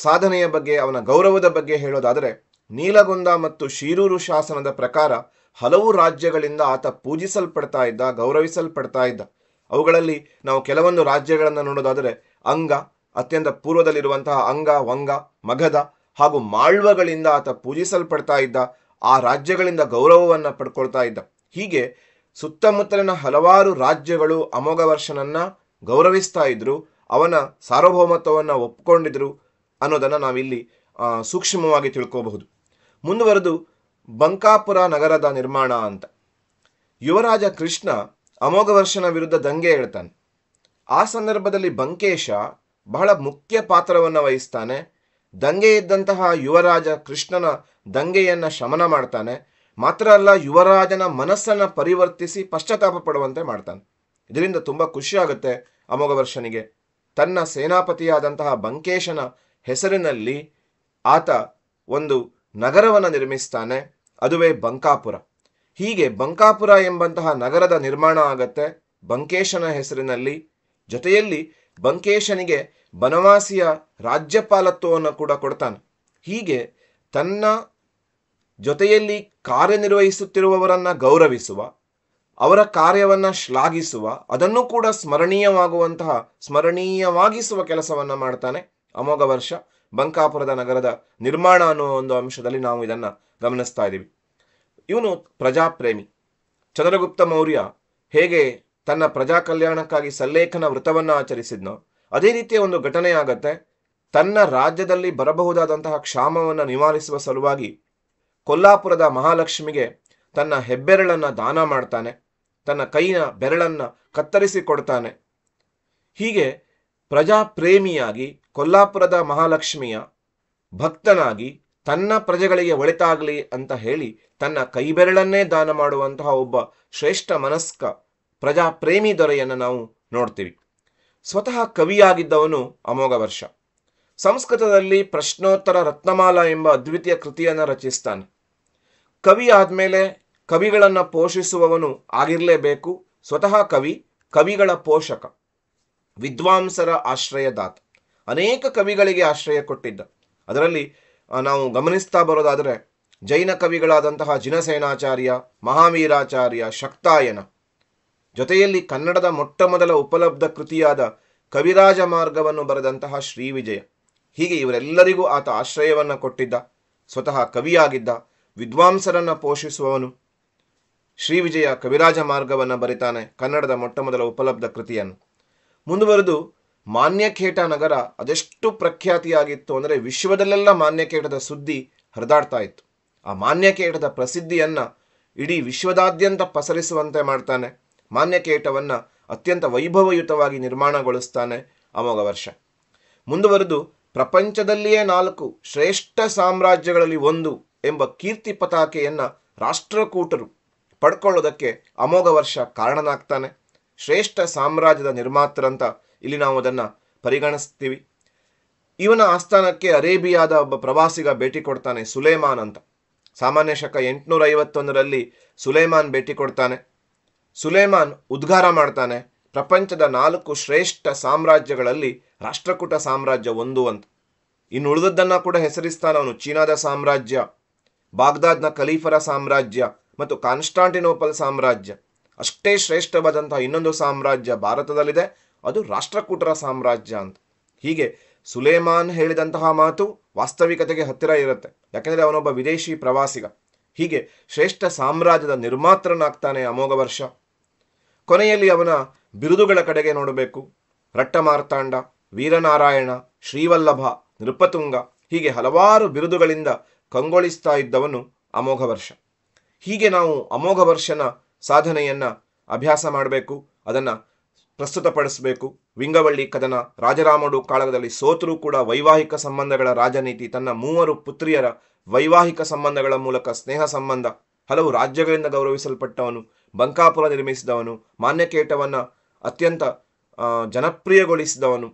ಸಾಧನೆಯ ಬಗ್ಗೆ, ಅವನ ಗೌರವದ ಬಗ್ಗೆ ಹೇಳೋದಾದರೆ, ನೀಲಗೊಂದ ಮತ್ತು ಶಿರೂರು ಶಾಸನದ ಪ್ರಕಾರ ಹಲವು ರಾಜ್ಯಗಳಿಂದ ಆತ ಪೂಜಿಸಲ್ಪಡ್ತಾ ಇದ್ದ, ಗೌರವಿಸಲ್ಪಡ್ತಾ ಇದ್ದ. ಅವುಗಳಲ್ಲಿ ನಾವು ಕೆಲವೊಂದು ರಾಜ್ಯಗಳನ್ನು ನೋಡೋದಾದರೆ ಅಂಗ, ಅತ್ಯಂತ ಪೂರ್ವದಲ್ಲಿರುವಂತಹ ಅಂಗ, ವಂಗ, ಮಗಧ ಹಾಗೂ ಮಾಳ್ವಗಳಿಂದ ಆತ ಪೂಜಿಸಲ್ಪಡ್ತಾ ಇದ್ದ. ಆ ರಾಜ್ಯಗಳಿಂದ ಗೌರವವನ್ನು ಪಡ್ಕೊಳ್ತಾ ಇದ್ದ. ಹೀಗೆ ಸುತ್ತಮುತ್ತಲಿನ ಹಲವಾರು ರಾಜ್ಯಗಳು ಅಮೋಘ ವರ್ಷನನ್ನ ಗೌರವಿಸ್ತಾ ಇದ್ರು, ಅವನ ಸಾರ್ವಭೌಮತ್ವವನ್ನು ಒಪ್ಕೊಂಡಿದ್ರು ಅನ್ನೋದನ್ನು ನಾವಿಲ್ಲಿ ಸೂಕ್ಷ್ಮವಾಗಿ ತಿಳ್ಕೋಬಹುದು. ಮುಂದುವರೆದು ಬಂಕಾಪುರ ನಗರದ ನಿರ್ಮಾಣ ಅಂತ. ಯುವರಾಜ ಕೃಷ್ಣ ಅಮೋಘವರ್ಷನ ವಿರುದ್ಧ ದಂಗೆ ಹೇಳ್ತಾನೆ. ಆ ಸಂದರ್ಭದಲ್ಲಿ ಬಂಕೇಶ ಬಹಳ ಮುಖ್ಯ ಪಾತ್ರವನ್ನು ವಹಿಸ್ತಾನೆ. ದಂಗೆ ಇದ್ದಂತಹ ಯುವರಾಜ ಕೃಷ್ಣನ ದಂಗೆಯನ್ನು ಶಮನ ಮಾಡ್ತಾನೆ. ಮಾತ್ರ ಅಲ್ಲ, ಯುವರಾಜನ ಮನಸ್ಸನ್ನು ಪರಿವರ್ತಿಸಿ ಪಶ್ಚಾತ್ತಾಪ ಪಡುವಂತೆ ಮಾಡ್ತಾನೆ. ಇದರಿಂದ ತುಂಬ ಖುಷಿಯಾಗುತ್ತೆ ಅಮೋಘವರ್ಷನಿಗೆ. ತನ್ನ ಸೇನಾಪತಿಯಾದಂತಹ ಬಂಕೇಶನ ಹೆಸರಿನಲ್ಲಿ ಆತ ಒಂದು ನಗರವನ್ನು ನಿರ್ಮಿಸ್ತಾನೆ, ಅದುವೇ ಬಂಕಾಪುರ. ಹೀಗೆ ಬಂಕಾಪುರ ಎಂಬಂತಹ ನಗರದ ನಿರ್ಮಾಣ ಆಗತ್ತೆ ಬಂಕೇಶನ ಹೆಸರಿನಲ್ಲಿ. ಜೊತೆಯಲ್ಲಿ ಬಂಕೇಶನಿಗೆ ಬನವಾಸಿಯ ರಾಜ್ಯಪಾಲತ್ವವನ್ನು ಕೂಡ ಕೊಡ್ತಾನೆ. ಹೀಗೆ ತನ್ನ ಜೊತೆಯಲ್ಲಿ ಕಾರ್ಯನಿರ್ವಹಿಸುತ್ತಿರುವವರನ್ನು ಗೌರವಿಸುವ, ಅವರ ಕಾರ್ಯವನ್ನು ಶ್ಲಾಘಿಸುವ, ಅದನ್ನು ಕೂಡ ಸ್ಮರಣೀಯವಾಗಿಸುವ ಕೆಲಸವನ್ನು ಮಾಡ್ತಾನೆ ಅಮೋಘವರ್ಷ. ಬಂಕಾಪುರದ ನಗರದ ನಿರ್ಮಾಣ ಅನ್ನೋ ಒಂದು ಅಂಶದಲ್ಲಿ ನಾವು ಇದನ್ನು ಗಮನಿಸ್ತಾ ಇದ್ದೀವಿ. ಇವನು ಪ್ರಜಾಪ್ರೇಮಿ. ಚಂದ್ರಗುಪ್ತ ಮೌರ್ಯ ಹೇಗೆ ತನ್ನ ಪ್ರಜಾ ಕಲ್ಯಾಣಕ್ಕಾಗಿ ಸಲ್ಲೇಖನ ವೃತವನ್ನು ಆಚರಿಸಿದ್ನೋ ಅದೇ ರೀತಿಯ ಒಂದು ಘಟನೆ ಆಗತ್ತೆ. ತನ್ನ ರಾಜ್ಯದಲ್ಲಿ ಬರಬಹುದಾದಂತಹ ಕ್ಷಾಮವನ್ನು ನಿವಾರಿಸುವ ಸಲುವಾಗಿ ಕೊಲ್ಲಾಪುರದ ಮಹಾಲಕ್ಷ್ಮಿಗೆ ತನ್ನ ಹೆಬ್ಬೆರಳನ್ನು ದಾನ ಮಾಡ್ತಾನೆ, ತನ್ನ ಕೈನ ಬೆರಳನ್ನು ಕತ್ತರಿಸಿ ಕೊಡ್ತಾನೆ. ಹೀಗೆ ಪ್ರಜಾಪ್ರೇಮಿಯಾಗಿ ಕೊಲ್ಲಾಪುರದ ಮಹಾಲಕ್ಷ್ಮಿಯ ಭಕ್ತನಾಗಿ ತನ್ನ ಪ್ರಜೆಗಳಿಗೆ ಒಳಿತಾಗಲಿ ಅಂತ ಹೇಳಿ ತನ್ನ ಕೈಬೆರಳನ್ನೇ ದಾನ ಮಾಡುವಂತಹ ಒಬ್ಬ ಶ್ರೇಷ್ಠ ಮನಸ್ಕ ಪ್ರಜಾಪ್ರೇಮಿ ದೊರೆಯನ್ನು ನಾವು ನೋಡ್ತೀವಿ. ಸ್ವತಃ ಕವಿಯಾಗಿದ್ದವನು ಅಮೋಘವರ್ಷ. ಸಂಸ್ಕೃತದಲ್ಲಿ ಪ್ರಶ್ನೋತ್ತರ ರತ್ನಮಾಲ ಎಂಬ ಅದ್ವಿತೀಯ ಕೃತಿಯನ್ನು ರಚಿಸ್ತಾನೆ. ಕವಿ ಆದಮೇಲೆ ಕವಿಗಳನ್ನು ಪೋಷಿಸುವವನು ಆಗಿರಲೇಬೇಕು. ಸ್ವತಃ ಕವಿಗಳ ಪೋಷಕ, ವಿದ್ವಾಂಸರ ಆಶ್ರಯದಾತ. ಅನೇಕ ಕವಿಗಳಿಗೆ ಆಶ್ರಯ ಕೊಟ್ಟಿದ್ದ. ಅದರಲ್ಲಿ ನಾವು ಗಮನಿಸ್ತಾ ಬರೋದಾದರೆ ಜೈನ ಕವಿಗಳಾದಂತಹ ಜಿನಸೇನಾಚಾರ್ಯ, ಮಹಾವೀರಾಚಾರ್ಯ, ಶಕ್ತಾಯನ, ಜೊತೆಯಲ್ಲಿ ಕನ್ನಡದ ಮೊಟ್ಟ ಮೊದಲ ಉಪಲಬ್ಧ ಕೃತಿಯಾದ ಕವಿರಾಜ ಮಾರ್ಗವನ್ನು ಬರೆದಂತಹ ಶ್ರೀವಿಜಯ. ಹೀಗೆ ಇವರೆಲ್ಲರಿಗೂ ಆತ ಆಶ್ರಯವನ್ನು ಕೊಟ್ಟಿದ್ದ. ಸ್ವತಃ ಕವಿಯಾಗಿದ್ದ, ವಿದ್ವಾಂಸರನ್ನು ಪೋಷಿಸುವವನು. ಶ್ರೀವಿಜಯ ಕವಿರಾಜ ಮಾರ್ಗವನ್ನು ಬರಿತಾನೆ, ಕನ್ನಡದ ಮೊಟ್ಟ ಮೊದಲ ಉಪಲಬ್ಧ ಕೃತಿಯನ್ನು. ಮುಂದುವರೆದು ಮಾನ್ಯಖೇಟ ನಗರ ಅದೆಷ್ಟು ಪ್ರಖ್ಯಾತಿಯಾಗಿತ್ತು ಅಂದರೆ ವಿಶ್ವದಲ್ಲೆಲ್ಲ ಮಾನ್ಯಖೇಟದ ಸುದ್ದಿ ಹರಿದಾಡ್ತಾ ಇತ್ತು. ಆ ಮಾನ್ಯಖೇಟದ ಪ್ರಸಿದ್ಧಿಯನ್ನು ಇಡೀ ವಿಶ್ವದಾದ್ಯಂತ ಪಸರಿಸುವಂತೆ ಮಾಡ್ತಾನೆ. ಮಾನ್ಯಖೇಟವನ್ನು ಅತ್ಯಂತ ವೈಭವಯುತವಾಗಿ ನಿರ್ಮಾಣಗೊಳಿಸ್ತಾನೆ ಅಮೋಘವರ್ಷ. ಮುಂದುವರೆದು ಪ್ರಪಂಚದಲ್ಲಿಯೇ 4 ಶ್ರೇಷ್ಠ ಸಾಮ್ರಾಜ್ಯಗಳಲ್ಲಿ ಒಂದು ಎಂಬ ಕೀರ್ತಿ ಪತಾಕೆಯನ್ನು ರಾಷ್ಟ್ರಕೂಟರು ಪಡ್ಕೊಳ್ಳೋದಕ್ಕೆ ಅಮೋಘವರ್ಷ ಕಾರಣನಾಗ್ತಾನೆ. ಶ್ರೇಷ್ಠ ಸಾಮ್ರಾಜ್ಯದ ನಿರ್ಮಾತೃಂತ ಇಲ್ಲಿ ನಾವು ಅದನ್ನು ಪರಿಗಣಿಸ್ತೀವಿ. ಇವನ ಆಸ್ಥಾನಕ್ಕೆ ಅರೇಬಿಯಾದ ಒಬ್ಬ ಪ್ರವಾಸಿಗ ಭೇಟಿ ಕೊಡ್ತಾನೆ, ಸುಲೇಮಾನ್ ಅಂತ. ಸಾಮಾನ್ಯ ಶಕ 851ರಲ್ಲಿ ಸುಲೇಮಾನ್ ಭೇಟಿ ಕೊಡ್ತಾನೆ. ಸುಲೇಮಾನ್ ಉದ್ಗಾರ ಮಾಡ್ತಾನೆ, ಪ್ರಪಂಚದ 4 ಶ್ರೇಷ್ಠ ಸಾಮ್ರಾಜ್ಯಗಳಲ್ಲಿ ರಾಷ್ಟ್ರಕೂಟ ಸಾಮ್ರಾಜ್ಯ ಒಂದು ಅಂತ. ಇನ್ನು ಉಳಿದದ್ದನ್ನು ಕೂಡ ಹೆಸರಿಸ್ತಾನೆ ಅವನು. ಚೀನಾದ ಸಾಮ್ರಾಜ್ಯ, ಬಾಗ್ದಾದ್ನ ಖಲೀಫರ ಸಾಮ್ರಾಜ್ಯ ಮತ್ತು ಕಾನ್ಸ್ಟಾಂಟಿನೋಪಲ್ ಸಾಮ್ರಾಜ್ಯ. ಅಷ್ಟೇ ಶ್ರೇಷ್ಠವಾದಂತಹ ಇನ್ನೊಂದು ಸಾಮ್ರಾಜ್ಯ ಭಾರತದಲ್ಲಿದೆ, ಅದು ರಾಷ್ಟ್ರಕೂಟರ ಸಾಮ್ರಾಜ್ಯ ಅಂತ. ಹೀಗೆ ಸುಲೇಮಾನ್ ಹೇಳಿದಂತಹ ಮಾತು ವಾಸ್ತವಿಕತೆಗೆ ಹತ್ತಿರ ಇರುತ್ತೆ, ಯಾಕೆಂದರೆ ಅವನೊಬ್ಬ ವಿದೇಶಿ ಪ್ರವಾಸಿಗ. ಹೀಗೆ ಶ್ರೇಷ್ಠ ಸಾಮ್ರಾಜ್ಯದ ನಿರ್ಮಾತೃನಾಗ್ತಾನೆ ಅಮೋಘವರ್ಷ. ಕೊನೆಯಲ್ಲಿ ಅವನ ಬಿರುದುಗಳ ಕಡೆಗೆ ನೋಡಬೇಕು. ರಟ್ಟಮಾರ್ತಾಂಡ, ವೀರನಾರಾಯಣ, ಶ್ರೀವಲ್ಲಭ, ನೃಪತುಂಗ, ಹೀಗೆ ಹಲವಾರು ಬಿರುದುಗಳಿಂದ ಕಂಗೊಳಿಸ್ತಾ ಇದ್ದವನು ಅಮೋಘವರ್ಷ. ಹೀಗೆ ನಾವು ಅಮೋಘವರ್ಷನ ಸಾಧನೆಯನ್ನು ಅಭ್ಯಾಸ ಮಾಡಬೇಕು, ಅದನ್ನು ಪ್ರಸ್ತುತಪಡಿಸಬೇಕು. ವಿಂಗವಳ್ಳಿ ಕದನ, ರಾಜರಾಮಡು ಕಾಳಗದಲ್ಲಿ ಸೋತರೂ ಕೂಡ ವೈವಾಹಿಕ ಸಂಬಂಧಗಳ ರಾಜನೀತಿ, ತನ್ನ 3 ಪುತ್ರಿಯರ ವೈವಾಹಿಕ ಸಂಬಂಧಗಳ ಮೂಲಕ ಸ್ನೇಹ ಸಂಬಂಧ, ಹಲವು ರಾಜ್ಯಗಳಿಂದ ಗೌರವಿಸಲ್ಪಟ್ಟವನು, ಬಂಕಾಪುರ ನಿರ್ಮಿಸಿದವನು, ಮಾನ್ಯಖೇಟವನ್ನು ಅತ್ಯಂತ ಜನಪ್ರಿಯಗೊಳಿಸಿದವನು,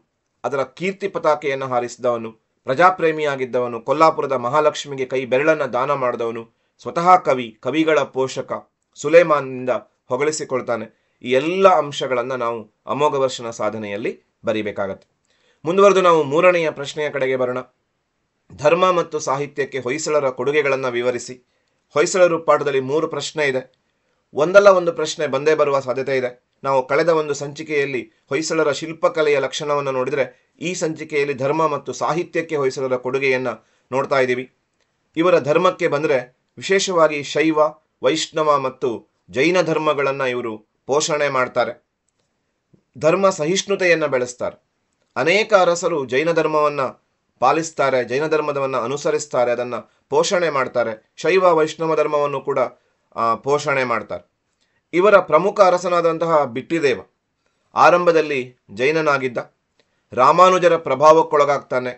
ಅದರ ಕೀರ್ತಿ ಪತಾಕೆಯನ್ನು ಹಾರಿಸಿದವನು, ಪ್ರಜಾಪ್ರೇಮಿಯಾಗಿದ್ದವನು, ಕೊಲ್ಲಾಪುರದ ಮಹಾಲಕ್ಷ್ಮಿಗೆ ಕೈ ಬೆರಳನ್ನು ದಾನ ಮಾಡಿದವನು, ಸ್ವತಃ ಕವಿಗಳ ಪೋಷಕ, ಸುಲೇಮಾನ್ನಿಂದ ಹೊಗಳಿಸಿಕೊಳ್ತಾನೆ. ಈ ಎಲ್ಲ ಅಂಶಗಳನ್ನು ನಾವು ಅಮೋಘವರ್ಷನ ಸಾಧನೆಯಲ್ಲಿ ಬರೀಬೇಕಾಗತ್ತೆ. ಮುಂದುವರೆದು ನಾವು 3ನೆಯ ಪ್ರಶ್ನೆಯ ಕಡೆಗೆ ಬರೋಣ. ಧರ್ಮ ಮತ್ತು ಸಾಹಿತ್ಯಕ್ಕೆ ಹೊಯ್ಸಳರ ಕೊಡುಗೆಗಳನ್ನು ವಿವರಿಸಿ. ಹೊಯ್ಸಳರು ಪಾಠದಲ್ಲಿ 3 ಪ್ರಶ್ನೆ ಇದೆ. ಒಂದಲ್ಲ ಒಂದು ಪ್ರಶ್ನೆ ಬಂದೇ ಬರುವ ಸಾಧ್ಯತೆ ಇದೆ. ನಾವು ಕಳೆದ ಒಂದು ಸಂಚಿಕೆಯಲ್ಲಿ ಹೊಯ್ಸಳರ ಶಿಲ್ಪಕಲೆಯ ಲಕ್ಷಣವನ್ನು ನೋಡಿದರೆ, ಈ ಸಂಚಿಕೆಯಲ್ಲಿ ಧರ್ಮ ಮತ್ತು ಸಾಹಿತ್ಯಕ್ಕೆ ಹೊಯ್ಸಳರ ಕೊಡುಗೆಯನ್ನು ನೋಡ್ತಾ ಇದ್ದೀವಿ. ಇವರ ಧರ್ಮಕ್ಕೆ ಬಂದರೆ ವಿಶೇಷವಾಗಿ ಶೈವ, ವೈಷ್ಣವ ಮತ್ತು ಜೈನ ಧರ್ಮಗಳನ್ನು ಇವರು ಪೋಷಣೆ ಮಾಡ್ತಾರೆ. ಧರ್ಮ ಸಹಿಷ್ಣುತೆಯನ್ನು ಬೆಳೆಸ್ತಾರೆ. ಅನೇಕ ಅರಸರು ಜೈನ ಧರ್ಮವನ್ನು ಪಾಲಿಸ್ತಾರೆ, ಜೈನ ಧರ್ಮವನ್ನು ಅನುಸರಿಸ್ತಾರೆ, ಅದನ್ನು ಪೋಷಣೆ ಮಾಡ್ತಾರೆ. ಶೈವ ವೈಷ್ಣವ ಧರ್ಮವನ್ನು ಕೂಡ ಪೋಷಣೆ ಮಾಡ್ತಾರೆ. ಇವರ ಪ್ರಮುಖ ಅರಸನಾದಂತಹ ಬಿಟ್ಟಿದೇವ ಆರಂಭದಲ್ಲಿ ಜೈನನಾಗಿದ್ದ. ರಾಮಾನುಜರ ಪ್ರಭಾವಕ್ಕೊಳಗಾಗ್ತಾನೆ,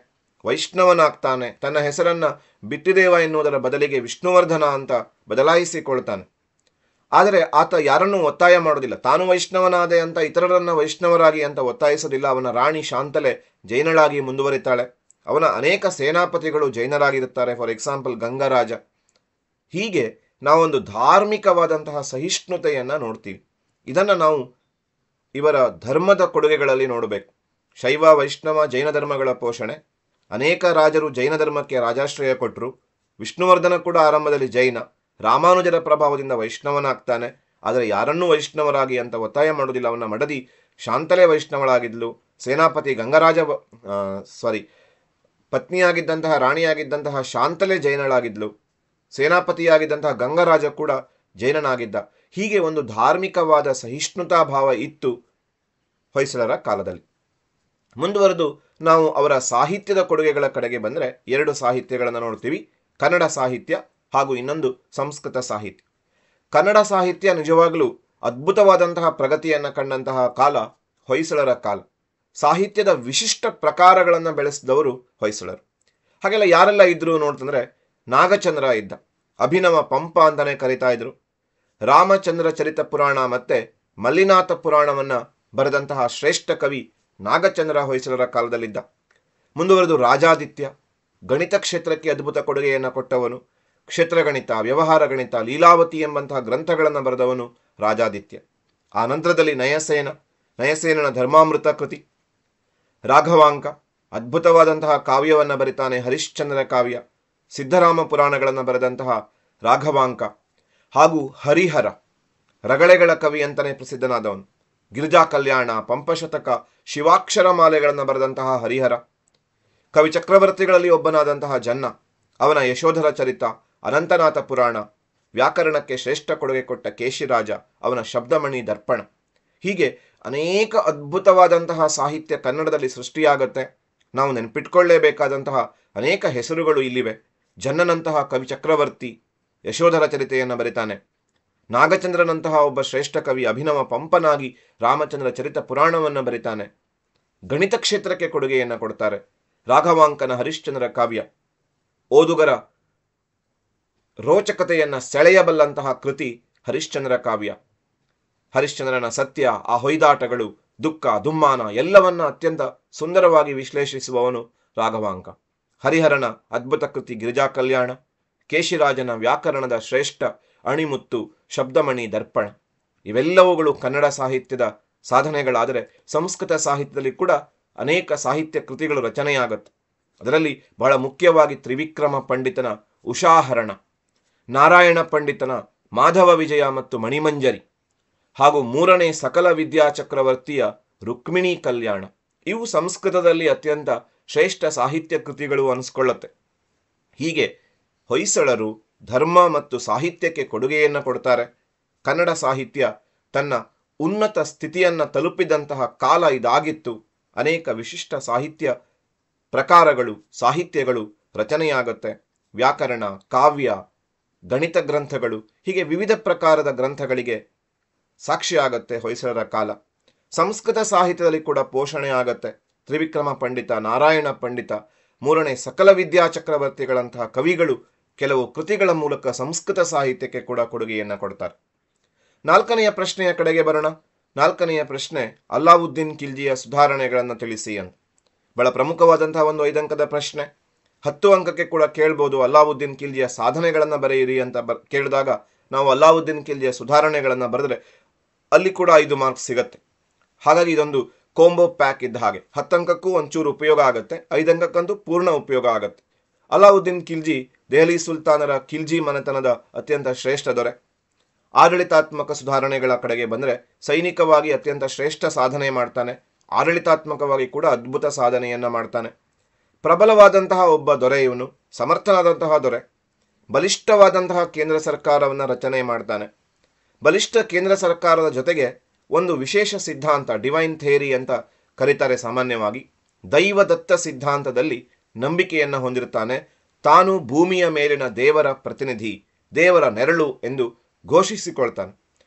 ವೈಷ್ಣವನಾಗ್ತಾನೆ. ತನ್ನ ಹೆಸರನ್ನು ಬಿಟ್ಟಿದೇವ ಎನ್ನುವುದರ ಬದಲಿಗೆ ವಿಷ್ಣುವರ್ಧನ ಅಂತ ಬದಲಾಯಿಸಿಕೊಳ್ತಾನೆ. ಆದರೆ ಆತ ಯಾರನ್ನೂ ಒತ್ತಾಯ ಮಾಡೋದಿಲ್ಲ. ತಾನು ವೈಷ್ಣವನಾದೆ ಅಂತ ಇತರರನ್ನ ವೈಷ್ಣವರಾಗಿ ಅಂತ ಒತ್ತಾಯಿಸೋದಿಲ್ಲ. ಅವನ ರಾಣಿ ಶಾಂತಲೆ ಜೈನಳಾಗಿ ಮುಂದುವರಿತಾಳೆ. ಅವನ ಅನೇಕ ಸೇನಾಪತಿಗಳು ಜೈನರಾಗಿರುತ್ತಾರೆ. For example Gangaraja. ಹೀಗೆ ನಾವೊಂದು ಧಾರ್ಮಿಕವಾದಂತಹ ಸಹಿಷ್ಣುತೆಯನ್ನು ನೋಡ್ತೀವಿ. ಇದನ್ನು ನಾವು ಇವರ ಧರ್ಮದ ಕೊಡುಗೆಗಳಲ್ಲಿ ನೋಡಬೇಕು. ಶೈವ, ವೈಷ್ಣವ, ಜೈನ ಧರ್ಮಗಳ ಪೋಷಣೆ. ಅನೇಕ ರಾಜರು ಜೈನ ಧರ್ಮಕ್ಕೆ ರಾಜಾಶ್ರಯ ಕೊಟ್ಟರು. ವಿಷ್ಣುವರ್ಧನ ಕೂಡ ಆರಂಭದಲ್ಲಿ ಜೈನ, ರಾಮಾನುಜರ ಪ್ರಭಾವದಿಂದ ವೈಷ್ಣವನಾಗ್ತಾನೆ. ಆದರೆ ಯಾರನ್ನೂ ವೈಷ್ಣವರಾಗಿ ಅಂತ ಒತ್ತಾಯ ಮಾಡೋದಿಲ್ಲ. ಅವನ ಮಡದಿ ಶಾಂತಲೆ ವೈಷ್ಣವಳಾಗಿದ್ಲು. ಸೇನಾಪತಿ ಗಂಗರಾಜ ಪತ್ನಿಯಾಗಿದ್ದಂತಹ ರಾಣಿಯಾಗಿದ್ದಂತಹ ಶಾಂತಲೆ ಜೈನಳಾಗಿದ್ಲು. ಸೇನಾಪತಿಯಾಗಿದ್ದಂತಹ ಗಂಗರಾಜ ಕೂಡ ಜೈನನಾಗಿದ್ದ. ಹೀಗೆ ಒಂದು ಧಾರ್ಮಿಕವಾದ ಸಹಿಷ್ಣುತಾ ಭಾವ ಇತ್ತು ಹೊಯ್ಸಳರ ಕಾಲದಲ್ಲಿ. ಮುಂದುವರೆದು ನಾವು ಅವರ ಸಾಹಿತ್ಯದ ಕೊಡುಗೆಗಳ ಕಡೆಗೆ ಬಂದರೆ 2 ಸಾಹಿತ್ಯಗಳನ್ನು ನೋಡ್ತೀವಿ. ಕನ್ನಡ ಸಾಹಿತ್ಯ ಹಾಗೂ ಇನ್ನೊಂದು ಸಂಸ್ಕೃತ ಸಾಹಿತ್ಯ. ಕನ್ನಡ ಸಾಹಿತ್ಯ ನಿಜವಾಗಲೂ ಅದ್ಭುತವಾದಂತಹ ಪ್ರಗತಿಯನ್ನು ಕಂಡಂತಹ ಕಾಲ ಹೊಯ್ಸಳರ ಕಾಲ. ಸಾಹಿತ್ಯದ ವಿಶಿಷ್ಟ ಪ್ರಕಾರಗಳನ್ನು ಬೆಳೆಸಿದವರು ಹೊಯ್ಸಳರು. ಹಾಗೆಲ್ಲ ಯಾರೆಲ್ಲ ಇದ್ರು ನೋಡ್ತಂದ್ರೆ, ನಾಗಚಂದ್ರ ಇದ್ದ, ಅಭಿನವ ಪಂಪ ಅಂತಾನೆ ಕರೀತಾ ಇದ್ರು. ರಾಮಚಂದ್ರ ಚರಿತ ಪುರಾಣ ಮತ್ತೆ ಮಲ್ಲಿನಾಥ ಪುರಾಣವನ್ನು ಬರೆದಂತಹ ಶ್ರೇಷ್ಠ ಕವಿ ನಾಗಚಂದ್ರ ಹೊಯ್ಸಳರ ಕಾಲದಲ್ಲಿದ್ದ. ಮುಂದುವರೆದು ರಾಜಾದಿತ್ಯ, ಗಣಿತ ಕ್ಷೇತ್ರಕ್ಕೆ ಅದ್ಭುತ ಕೊಡುಗೆಯನ್ನು ಕೊಟ್ಟವನು. ಕ್ಷೇತ್ರಗಣಿತ, ವ್ಯವಹಾರ ಗಣಿತ, ಲೀಲಾವತಿ ಎಂಬಂತಹ ಗ್ರಂಥಗಳನ್ನು ಬರೆದವನು ರಾಜಾದಿತ್ಯ. ಆ ನಂತರದಲ್ಲಿ ನಯಸೇನನ ಧರ್ಮಾಮೃತ ಕೃತಿ, ರಾಘವಾಂಕ, ಅದ್ಭುತವಾದಂತಹ ಕಾವ್ಯವನ್ನು ಬರಿತಾನೆ, ಹರಿಶ್ಚಂದ್ರ ಕಾವ್ಯ, ಸಿದ್ಧರಾಮ ಪುರಾಣಗಳನ್ನು ಬರೆದಂತಹ ರಾಘವಾಂಕ, ಹಾಗೂ ಹರಿಹರ, ರಗಳೆಗಳ ಕವಿ ಅಂತಲೇ ಪ್ರಸಿದ್ಧನಾದವನು. ಗಿರಿಜಾ ಕಲ್ಯಾಣ, ಪಂಪಶತಕ, ಶಿವಾಕ್ಷರ ಮಾಲೆಗಳನ್ನು ಬರೆದಂತಹ ಹರಿಹರ. ಕವಿ ಚಕ್ರವರ್ತಿಗಳಲ್ಲಿ ಒಬ್ಬನಾದಂತಹ ಜನ್ನ, ಅವನ ಯಶೋಧರ ಚರಿತ, ಅನಂತನಾಥ ಪುರಾಣ, ವ್ಯಾಕರಣಕ್ಕೆ ಶ್ರೇಷ್ಠ ಕೊಡುಗೆ ಕೊಟ್ಟ ಕೇಶಿರಾಜ, ಅವನ ಶಬ್ದಮಣಿ ದರ್ಪಣ. ಹೀಗೆ ಅನೇಕ ಅದ್ಭುತವಾದಂತಹ ಸಾಹಿತ್ಯ ಕನ್ನಡದಲ್ಲಿ ಸೃಷ್ಟಿಯಾಗತ್ತೆ. ನಾವು ನೆನಪಿಟ್ಕೊಳ್ಳೇಬೇಕಾದಂತಹ ಅನೇಕ ಹೆಸರುಗಳು ಇಲ್ಲಿವೆ. ಜನ್ನನಂತಹ ಕವಿ ಚಕ್ರವರ್ತಿ ಯಶೋಧರ ಚರಿತೆಯನ್ನು ಬರಿತಾನೆ. ನಾಗಚಂದ್ರನಂತಹ ಒಬ್ಬ ಶ್ರೇಷ್ಠ ಕವಿ ಅಭಿನವ ಪಂಪನಾಗಿ ರಾಮಚಂದ್ರ ಚರಿತ ಪುರಾಣವನ್ನು ಬರಿತಾನೆ. ಗಣಿತ ಕ್ಷೇತ್ರಕ್ಕೆ ಕೊಡುಗೆಯನ್ನು ಕೊಡ್ತಾರೆ. ರಾಘವಾಂಕನ ಹರಿಶ್ಚಂದ್ರ ಕಾವ್ಯ ಓದುಗರ ರೋಚಕತೆಯನ್ನು ಸೆಳೆಯಬಲ್ಲಂತಹ ಕೃತಿ ಹರಿಶ್ಚಂದ್ರ ಕಾವ್ಯ. ಹರಿಶ್ಚಂದ್ರನ ಸತ್ಯ, ಆ ಹೊಯ್ದಾಟಗಳು, ದುಃಖ, ದುಮ್ಮಾನ ಎಲ್ಲವನ್ನ ಅತ್ಯಂತ ಸುಂದರವಾಗಿ ವಿಶ್ಲೇಷಿಸುವವನು ರಾಘವಾಂಕ. ಹರಿಹರನ ಅದ್ಭುತ ಕೃತಿ ಗಿರಿಜಾ ಕಲ್ಯಾಣ, ಕೇಶಿರಾಜನ ವ್ಯಾಕರಣದ ಶ್ರೇಷ್ಠ ಅಣಿಮುತ್ತು, ಶಬ್ದಮಣಿ ದರ್ಪಣ. ಇವೆಲ್ಲವುಗಳು ಕನ್ನಡ ಸಾಹಿತ್ಯದ ಸಾಧನೆಗಳಾದರೆ ಸಂಸ್ಕೃತ ಸಾಹಿತ್ಯದಲ್ಲಿ ಕೂಡ ಅನೇಕ ಸಾಹಿತ್ಯ ಕೃತಿಗಳು ರಚನೆಯಾಗುತ್ತೆ. ಅದರಲ್ಲಿ ಬಹಳ ಮುಖ್ಯವಾಗಿ ತ್ರಿವಿಕ್ರಮ ಪಂಡಿತನ ಉಷಾಹರಣ, ನಾರಾಯಣ ಪಂಡಿತನ ಮಾಧವ ವಿಜಯ ಮತ್ತು ಮಣಿಮಂಜರಿ, ಹಾಗೂ 3ನೇ ಸಕಲ ವಿದ್ಯಾ ಚಕ್ರವರ್ತಿಯ ರುಕ್ಮಿಣಿ ಕಲ್ಯಾಣ. ಇವು ಸಂಸ್ಕೃತದಲ್ಲಿ ಅತ್ಯಂತ ಶ್ರೇಷ್ಠ ಸಾಹಿತ್ಯ ಕೃತಿಗಳು ಅನಿಸ್ಕೊಳ್ಳುತ್ತೆ. ಹೀಗೆ ಹೊಯ್ಸಳರು ಧರ್ಮ ಮತ್ತು ಸಾಹಿತ್ಯಕ್ಕೆ ಕೊಡುಗೆಯನ್ನು ಕೊಡ್ತಾರೆ. ಕನ್ನಡ ಸಾಹಿತ್ಯ ತನ್ನ ಉನ್ನತ ಸ್ಥಿತಿಯನ್ನು ತಲುಪಿದಂತಹ ಕಾಲ ಇದಾಗಿತ್ತು. ಅನೇಕ ವಿಶಿಷ್ಟ ಸಾಹಿತ್ಯ ಪ್ರಕಾರಗಳು, ಸಾಹಿತ್ಯಗಳು ರಚನೆಯಾಗುತ್ತೆ. ವ್ಯಾಕರಣ, ಕಾವ್ಯ, ಗಣಿತ ಗ್ರಂಥಗಳು, ಹೀಗೆ ವಿವಿಧ ಪ್ರಕಾರದ ಗ್ರಂಥಗಳಿಗೆ ಸಾಕ್ಷಿಯಾಗತ್ತೆ ಹೊಯ್ಸಳರ ಕಾಲ. ಸಂಸ್ಕೃತ ಸಾಹಿತ್ಯದಲ್ಲಿ ಕೂಡ ಪೋಷಣೆ ಆಗತ್ತೆ. ತ್ರಿವಿಕ್ರಮ ಪಂಡಿತ, ನಾರಾಯಣ ಪಂಡಿತ, 3ನೇ ಸಕಲ ವಿದ್ಯಾ ಚಕ್ರವರ್ತಿಗಳಂತಹ ಕವಿಗಳು ಕೆಲವು ಕೃತಿಗಳ ಮೂಲಕ ಸಂಸ್ಕೃತ ಸಾಹಿತ್ಯಕ್ಕೆ ಕೂಡ ಕೊಡುಗೆಯನ್ನು ಕೊಡ್ತಾರೆ. 4ನೆಯ ಪ್ರಶ್ನೆಯ ಕಡೆಗೆ ಬರೋಣ. 4ನೆಯ ಪ್ರಶ್ನೆ, ಅಲ್ಲಾವುದ್ದೀನ್ ಖಿಲ್ಜಿಯ ಸುಧಾರಣೆಗಳನ್ನು ತಿಳಿಸಿ ಅಂತ. ಬಹಳ ಪ್ರಮುಖವಾದಂತಹ ಒಂದು 5 ಅಂಕದ ಪ್ರಶ್ನೆ. 10 ಅಂಕಕ್ಕೆ ಕೂಡ ಕೇಳ್ಬೋದು. ಅಲ್ಲಾವುದ್ದೀನ್ ಖಿಲ್ಜಿಯ ಸಾಧನೆಗಳನ್ನು ಬರೆಯಿರಿ ಅಂತ ಕೇಳಿದಾಗ ನಾವು ಅಲ್ಲಾವುದ್ದೀನ್ ಖಿಲ್ಜಿಯ ಸುಧಾರಣೆಗಳನ್ನು ಬರೆದ್ರೆ ಅಲ್ಲಿ ಕೂಡ 5 ಮಾರ್ಕ್ಸ್ ಸಿಗತ್ತೆ. ಹಾಗಾಗಿ ಇದೊಂದು ಕೋಂಬೋ ಪ್ಯಾಕ್ ಇದ್ದ ಹಾಗೆ. 10 ಅಂಕಕ್ಕೂ ಒಂಚೂರು ಉಪಯೋಗ ಆಗುತ್ತೆ, 5 ಅಂಕಕ್ಕಂತೂ ಪೂರ್ಣ ಉಪಯೋಗ ಆಗುತ್ತೆ. ಅಲ್ಲಾವುದ್ದೀನ್ ಖಿಲ್ಜಿ ದೆಹಲಿ ಸುಲ್ತಾನರ ಖಿಲ್ಜಿ ಮನೆತನದ ಅತ್ಯಂತ ಶ್ರೇಷ್ಠ ದೊರೆ. ಆಡಳಿತಾತ್ಮಕ ಸುಧಾರಣೆಗಳ ಕಡೆಗೆ ಬಂದರೆ ಸೈನಿಕವಾಗಿ ಅತ್ಯಂತ ಶ್ರೇಷ್ಠ ಸಾಧನೆ ಮಾಡ್ತಾನೆ. ಆಡಳಿತಾತ್ಮಕವಾಗಿ ಕೂಡ ಅದ್ಭುತ ಸಾಧನೆಯನ್ನು ಮಾಡ್ತಾನೆ. ಪ್ರಬಲವಾದಂತಹ ಒಬ್ಬ ದೊರೆ ಇವನು, ಸಮರ್ಥನಾದಂತಹ ದೊರೆ. ಬಲಿಷ್ಠವಾದಂತಹ ಕೇಂದ್ರ ಸರ್ಕಾರವನ್ನು ರಚನೆ ಮಾಡ್ತಾನೆ. ಬಲಿಷ್ಠ ಕೇಂದ್ರ ಸರ್ಕಾರದ ಜೊತೆಗೆ ಒಂದು ವಿಶೇಷ ಸಿದ್ಧಾಂತ, ಡಿವೈನ್ ಥಿಯರಿ ಅಂತ ಕರೀತಾರೆ ಸಾಮಾನ್ಯವಾಗಿ, ದೈವದತ್ತ ಸಿದ್ಧಾಂತದಲ್ಲಿ ನಂಬಿಕೆಯನ್ನು ಹೊಂದಿರ್ತಾನೆ. ತಾನು ಭೂಮಿಯ ಮೇಲಿನ ದೇವರ ಪ್ರತಿನಿಧಿ, ದೇವರ ನೆರಳು ಎಂದು ಘೋಷಿಸಿಕೊಳ್ತಾನೆ.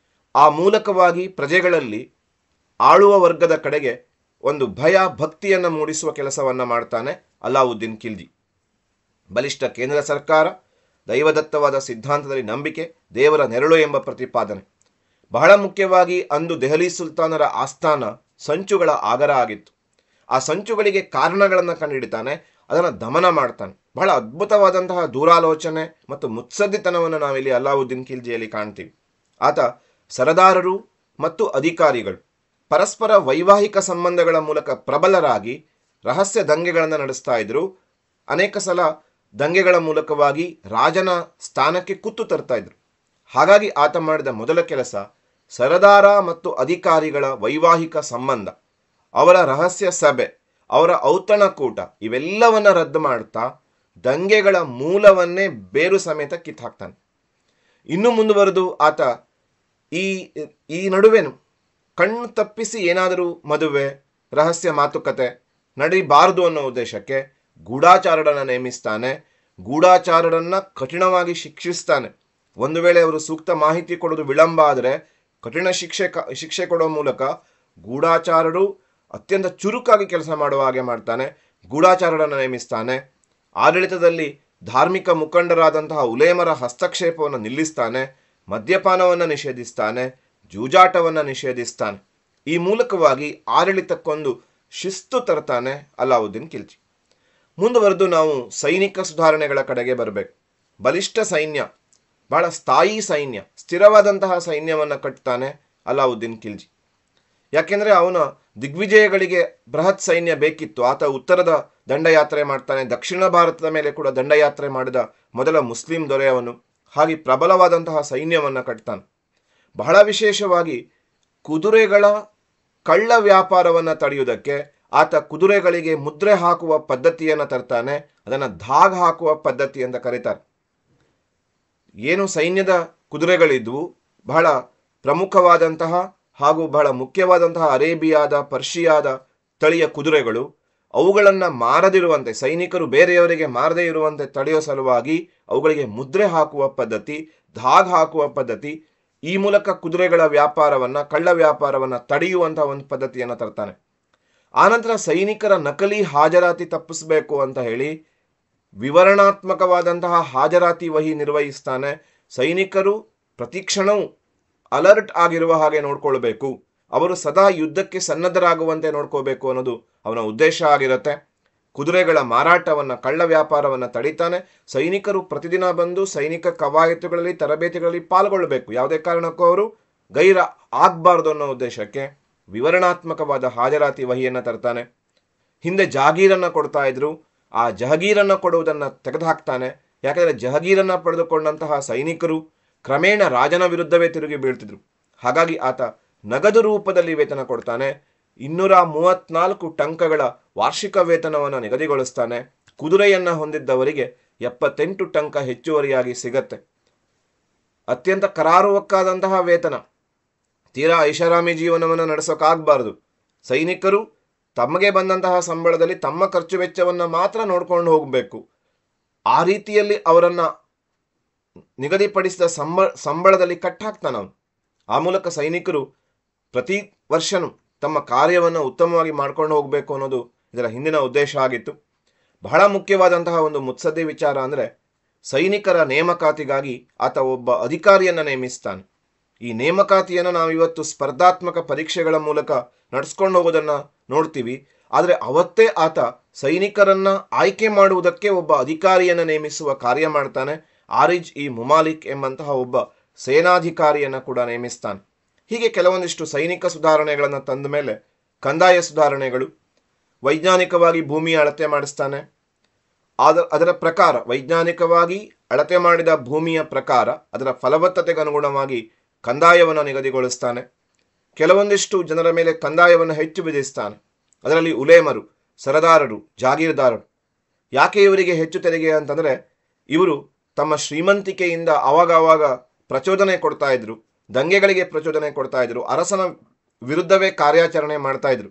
ಆ ಮೂಲಕವಾಗಿ ಪ್ರಜೆಗಳಲ್ಲಿ ಆಳುವ ವರ್ಗದ ಕಡೆಗೆ ಒಂದು ಭಯ ಭಕ್ತಿಯನ್ನು ಮೂಡಿಸುವ ಕೆಲಸವನ್ನು ಮಾಡ್ತಾನೆ ಅಲಾವುದ್ದೀನ್ ಖಿಲ್ಜಿ. ಬಲಿಷ್ಠ ಕೇಂದ್ರ ಸರ್ಕಾರ, ದೈವದತ್ತವಾದ ಸಿದ್ಧಾಂತದಲ್ಲಿ ನಂಬಿಕೆ, ದೇವರ ನೆರಳು ಎಂಬ ಪ್ರತಿಪಾದನೆ. ಬಹಳ ಮುಖ್ಯವಾಗಿ ಅಂದು ದೆಹಲಿ ಸುಲ್ತಾನರ ಆಸ್ಥಾನ ಸಂಚುಗಳ ಆಗರ ಆಗಿತ್ತು. ಆ ಸಂಚುಗಳಿಗೆ ಕಾರಣಗಳನ್ನು ಕಂಡುಹಿಡಿತಾನೆ, ಅದನ್ನು ದಮನ ಮಾಡ್ತಾನೆ. ಬಹಳ ಅದ್ಭುತವಾದಂತಹ ದೂರಾಲೋಚನೆ ಮತ್ತು ಮುತ್ಸದ್ದಿತನವನ್ನು ನಾವಿಲ್ಲಿ ಅಲಾವುದ್ದೀನ್ ಖಿಲ್ಜಿಯಲ್ಲಿ ಕಾಣ್ತೀವಿ. ಆತ ಸರದಾರರು ಮತ್ತು ಅಧಿಕಾರಿಗಳು ಪರಸ್ಪರ ವೈವಾಹಿಕ ಸಂಬಂಧಗಳ ಮೂಲಕ ಪ್ರಬಲರಾಗಿ ರಹಸ್ಯ ದಂಗೆಗಳನ್ನು ನಡೆಸ್ತಾ ಇದ್ರು. ಅನೇಕ ಸಲ ದಂಗೆಗಳ ಮೂಲಕವಾಗಿ ರಾಜನ ಸ್ಥಾನಕ್ಕೆ ಕುತ್ತು ತರ್ತಾ ಇದ್ರು. ಹಾಗಾಗಿ ಆತ ಮಾಡಿದ ಮೊದಲ ಕೆಲಸ ಸರದಾರ ಮತ್ತು ಅಧಿಕಾರಿಗಳ ವೈವಾಹಿಕ ಸಂಬಂಧ, ಅವರ ರಹಸ್ಯ ಸಭೆ, ಅವರ ಔತಣಕೂಟ ಇವೆಲ್ಲವನ್ನ ರದ್ದು ಮಾಡ್ತಾ ದಂಗೆಗಳ ಮೂಲವನ್ನೇ ಬೇರು ಸಮೇತ ಕಿತ್ತಾಕ್ತಾನೆ. ಇನ್ನು ಮುಂದುವರೆದು ಆತ ಈ ನಡುವೆನು ಕಣ್ಣು ತಪ್ಪಿಸಿ ಏನಾದರೂ ಮದುವೆ, ರಹಸ್ಯ ಮಾತುಕತೆ ನಡೀಬಾರದು ಅನ್ನೋ ಉದ್ದೇಶಕ್ಕೆ ಗೂಢಾಚಾರರನ್ನು ನೇಮಿಸ್ತಾನೆ. ಗೂಢಾಚಾರರನ್ನ ಕಠಿಣವಾಗಿ ಶಿಕ್ಷಿಸ್ತಾನೆ. ಒಂದು ವೇಳೆ ಅವರು ಸೂಕ್ತ ಮಾಹಿತಿ ಕೊಡೋದು ವಿಳಂಬ ಆದರೆ ಕಠಿಣ ಶಿಕ್ಷೆ ಕೊಡೋ ಮೂಲಕ ಗೂಢಾಚಾರರು ಅತ್ಯಂತ ಚುರುಕಾಗಿ ಕೆಲಸ ಮಾಡುವ ಹಾಗೆ ಮಾಡ್ತಾನೆ. ಗೂಢಾಚಾರರನ್ನು ನೇಮಿಸ್ತಾನೆ. ಆಡಳಿತದಲ್ಲಿ ಧಾರ್ಮಿಕ ಮುಖಂಡರಾದಂತಹ ಉಲೇಮರ ಹಸ್ತಕ್ಷೇಪವನ್ನು ನಿಲ್ಲಿಸ್ತಾನೆ. ಮದ್ಯಪಾನವನ್ನು ನಿಷೇಧಿಸ್ತಾನೆ. ಜೂಜಾಟವನ್ನು ನಿಷೇಧಿಸ್ತಾನೆ. ಈ ಮೂಲಕವಾಗಿ ಆಡಳಿತಕ್ಕೊಂದು ಶಿಸ್ತು ತರ್ತಾನೆ ಅಲಾವುದ್ದೀನ್ ಖಿಲ್ಜಿ. ಮುಂದುವರೆದು ನಾವು ಸೈನಿಕ ಸುಧಾರಣೆಗಳ ಕಡೆಗೆ ಬರಬೇಕು. ಬಲಿಷ್ಠ ಸೈನ್ಯ, ಬಹಳ ಸ್ಥಾಯಿ ಸೈನ್ಯ, ಸ್ಥಿರವಾದಂತಹ ಸೈನ್ಯವನ್ನು ಕಟ್ತಾನೆ ಅಲಾವುದ್ದೀನ್ ಖಿಲ್ಜಿ. ಯಾಕೆಂದರೆ ಅವನ ದಿಗ್ವಿಜಯಗಳಿಗೆ ಬೃಹತ್ ಸೈನ್ಯ ಬೇಕಿತ್ತು. ಆತ ಉತ್ತರದ ದಂಡಯಾತ್ರೆ ಮಾಡ್ತಾನೆ. ದಕ್ಷಿಣ ಭಾರತದ ಮೇಲೆ ಕೂಡ ದಂಡಯಾತ್ರೆ ಮಾಡಿದ ಮೊದಲ ಮುಸ್ಲಿಂ ದೊರೆಯವನು. ಹಾಗೆ ಪ್ರಬಲವಾದಂತಹ ಸೈನ್ಯವನ್ನು ಕಟ್ತಾನೆ. ಬಹಳ ವಿಶೇಷವಾಗಿ ಕುದುರೆಗಳ ಕಳ್ಳ ವ್ಯಾಪಾರವನ್ನು ತಡೆಯುವುದಕ್ಕೆ ಆತ ಕುದುರೆಗಳಿಗೆ ಮುದ್ರೆ ಹಾಕುವ ಪದ್ಧತಿಯನ್ನು ತರ್ತಾನೆ. ಅದನ್ನು ಧಾಗ್ ಹಾಕುವ ಪದ್ಧತಿ ಅಂತ ಕರೀತಾರೆ. ಏನು ಸೈನ್ಯದ ಕುದುರೆಗಳಿದ್ವು, ಬಹಳ ಪ್ರಮುಖವಾದಂತಹ ಹಾಗೂ ಬಹಳ ಮುಖ್ಯವಾದಂತಹ ಅರೇಬಿಯಾದ, ಪರ್ಷಿಯಾದ ತಳಿಯ ಕುದುರೆಗಳು, ಅವುಗಳನ್ನು ಮಾರದಿರುವಂತೆ, ಸೈನಿಕರು ಬೇರೆಯವರಿಗೆ ಮಾರದೇ ಇರುವಂತೆ ತಡೆಯೋ ಸಲುವಾಗಿ ಅವುಗಳಿಗೆ ಮುದ್ರೆ ಹಾಕುವ ಪದ್ಧತಿ, ಧಾಗ್ ಹಾಕುವ ಪದ್ಧತಿ, ಈ ಮೂಲಕ ಕುದುರೆಗಳ ವ್ಯಾಪಾರವನ್ನು, ಕಳ್ಳ ವ್ಯಾಪಾರವನ್ನು ತಡೆಯುವಂತಹ ಒಂದು ಪದ್ಧತಿಯನ್ನು ತರ್ತಾನೆ. ಆನಂತರ ಸೈನಿಕರ ನಕಲಿ ಹಾಜರಾತಿ ತಪ್ಪಿಸಬೇಕು ಅಂತ ಹೇಳಿ ವಿವರಣಾತ್ಮಕವಾದಂತಹ ಹಾಜರಾತಿ ವಹಿ ನಿರ್ವಹಿಸ್ತಾನೆ. ಸೈನಿಕರು ಪ್ರತಿಕ್ಷಣವೂ ಅಲರ್ಟ್ ಆಗಿರುವ ಹಾಗೆ ನೋಡ್ಕೊಳ್ಬೇಕು, ಅವರು ಸದಾ ಯುದ್ಧಕ್ಕೆ ಸನ್ನದ್ಧರಾಗುವಂತೆ ನೋಡ್ಕೋಬೇಕು ಅನ್ನೋದು ಅವನ ಉದ್ದೇಶ ಆಗಿರುತ್ತೆ. ಕುದುರೆಗಳ ಮಾರಾಟವನ್ನು, ಕಳ್ಳ ವ್ಯಾಪಾರವನ್ನು ತಡಿತಾನೆ. ಸೈನಿಕರು ಪ್ರತಿದಿನ ಬಂದು ಸೈನಿಕ ಕವಾಯತುಗಳಲ್ಲಿ, ತರಬೇತಿಗಳಲ್ಲಿ ಪಾಲ್ಗೊಳ್ಳಬೇಕು. ಯಾವುದೇ ಕಾರಣಕ್ಕೂ ಅವರು ಗೈರ ಆಗಬಾರ್ದು ಅನ್ನೋ ಉದ್ದೇಶಕ್ಕೆ ವಿವರಣಾತ್ಮಕವಾದ ಹಾಜರಾತಿ ವಹಿಯನ್ನು ತರ್ತಾನೆ. ಹಿಂದೆ ಜಹಾಗೀರನ್ನು ಕೊಡ್ತಾ ಇದ್ರು, ಆ ಜಹಗೀರನ್ನು ಕೊಡುವುದನ್ನು ತೆಗೆದುಹಾಕ್ತಾನೆ. ಯಾಕಂದರೆ ಜಹಗೀರನ್ನು ಪಡೆದುಕೊಂಡಂತಹ ಸೈನಿಕರು ಕ್ರಮೇಣ ರಾಜನ ವಿರುದ್ಧವೇ ತಿರುಗಿ ಬೀಳ್ತಿದ್ರು. ಹಾಗಾಗಿ ಆತ ನಗದು ರೂಪದಲ್ಲಿ ವೇತನ ಕೊಡ್ತಾನೆ. 234 ಟಂಕಗಳ ವಾರ್ಷಿಕ ವೇತನವನ್ನು ನಿಗದಿಗೊಳಿಸ್ತಾನೆ. ಕುದುರೆಯನ್ನು ಹೊಂದಿದ್ದವರಿಗೆ 78 ಟಂಕ ಹೆಚ್ಚುವರಿಯಾಗಿ ಸಿಗತ್ತೆ. ಅತ್ಯಂತ ಕರಾರುವಕ್ಕಾದಂತಹ ವೇತನ. ತೀರಾ ಐಷಾರಾಮಿ ಜೀವನವನ್ನು ನಡೆಸೋಕ್ಕಾಗಬಾರ್ದು. ಸೈನಿಕರು ತಮಗೆ ಬಂದಂತಹ ಸಂಬಳದಲ್ಲಿ ತಮ್ಮ ಖರ್ಚು ವೆಚ್ಚವನ್ನು ಮಾತ್ರ ನೋಡ್ಕೊಂಡು ಹೋಗಬೇಕು. ಆ ರೀತಿಯಲ್ಲಿ ಅವರನ್ನು ನಿಗದಿಪಡಿಸಿದ ಸಂಬಳದಲ್ಲಿ ಕಟ್ಟಾಕ್ತಾನೆ ಅವನು. ಆ ಮೂಲಕ ಸೈನಿಕರು ಪ್ರತಿ ವರ್ಷನೂ ತಮ್ಮ ಕಾರ್ಯವನ್ನು ಉತ್ತಮವಾಗಿ ಮಾಡ್ಕೊಂಡು ಹೋಗಬೇಕು ಅನ್ನೋದು ಇದರ ಹಿಂದಿನ ಉದ್ದೇಶ ಆಗಿತ್ತು. ಬಹಳ ಮುಖ್ಯವಾದಂತಹ ಒಂದು ಮುತ್ಸದ್ದಿ ವಿಚಾರ ಅಂದರೆ ಸೈನಿಕರ ನೇಮಕಾತಿಗಾಗಿ ಆತ ಒಬ್ಬ ಅಧಿಕಾರಿಯನ್ನು ನೇಮಿಸ್ತಾನೆ. ಈ ನೇಮಕಾತಿಯನ್ನು ನಾವಿವತ್ತು ಸ್ಪರ್ಧಾತ್ಮಕ ಪರೀಕ್ಷೆಗಳ ಮೂಲಕ ನಡೆಸ್ಕೊಂಡು ಹೋಗೋದನ್ನು ನೋಡ್ತೀವಿ. ಆದರೆ ಅವತ್ತೇ ಆತ ಸೈನಿಕರನ್ನ ಆಯ್ಕೆ ಮಾಡುವುದಕ್ಕೆ ಒಬ್ಬ ಅಧಿಕಾರಿಯನ್ನು ನೇಮಿಸುವ ಕಾರ್ಯ ಮಾಡ್ತಾನೆ. ಆರಿಜ್ ಇ ಮುಮಾಲಿಕ್ ಎಂಬಂತಹ ಒಬ್ಬ ಸೇನಾಧಿಕಾರಿಯನ್ನು ಕೂಡ ನೇಮಿಸ್ತಾನೆ. ಹೀಗೆ ಕೆಲವೊಂದಿಷ್ಟು ಸೈನಿಕ ಸುಧಾರಣೆಗಳನ್ನು ತಂದ ಮೇಲೆ ಕಂದಾಯ ಸುಧಾರಣೆಗಳು, ವೈಜ್ಞಾನಿಕವಾಗಿ ಭೂಮಿಯ ಅಳತೆ ಮಾಡಿಸ್ತಾನೆ. ಅದರ ಪ್ರಕಾರ, ವೈಜ್ಞಾನಿಕವಾಗಿ ಅಳತೆ ಮಾಡಿದ ಭೂಮಿಯ ಪ್ರಕಾರ ಅದರ ಫಲವತ್ತತೆಗೆ ಅನುಗುಣವಾಗಿ ಕಂದಾಯವನ್ನು ನಿಗದಿಗೊಳಿಸ್ತಾನೆ. ಕೆಲವೊಂದಿಷ್ಟು ಜನರ ಮೇಲೆ ಕಂದಾಯವನ್ನು ಹೆಚ್ಚು ವಿಧಿಸ್ತಾನೆ. ಅದರಲ್ಲಿ ಉಲೇಮರು, ಸರದಾರರು, ಜಾಗೀರ್ದಾರರು. ಯಾಕೆ ಇವರಿಗೆ ಹೆಚ್ಚು ತೆರಿಗೆ ಅಂತಂದರೆ, ಇವರು ತಮ್ಮ ಶ್ರೀಮಂತಿಕೆಯಿಂದ ಆವಾಗ ಪ್ರಚೋದನೆ ಕೊಡ್ತಾ ಇದ್ರು, ದಂಗೆಗಳಿಗೆ ಪ್ರಚೋದನೆ ಕೊಡ್ತಾ ಇದ್ರು, ಅರಸನ ವಿರುದ್ಧವೇ ಕಾರ್ಯಾಚರಣೆ ಮಾಡ್ತಾ ಇದ್ರು.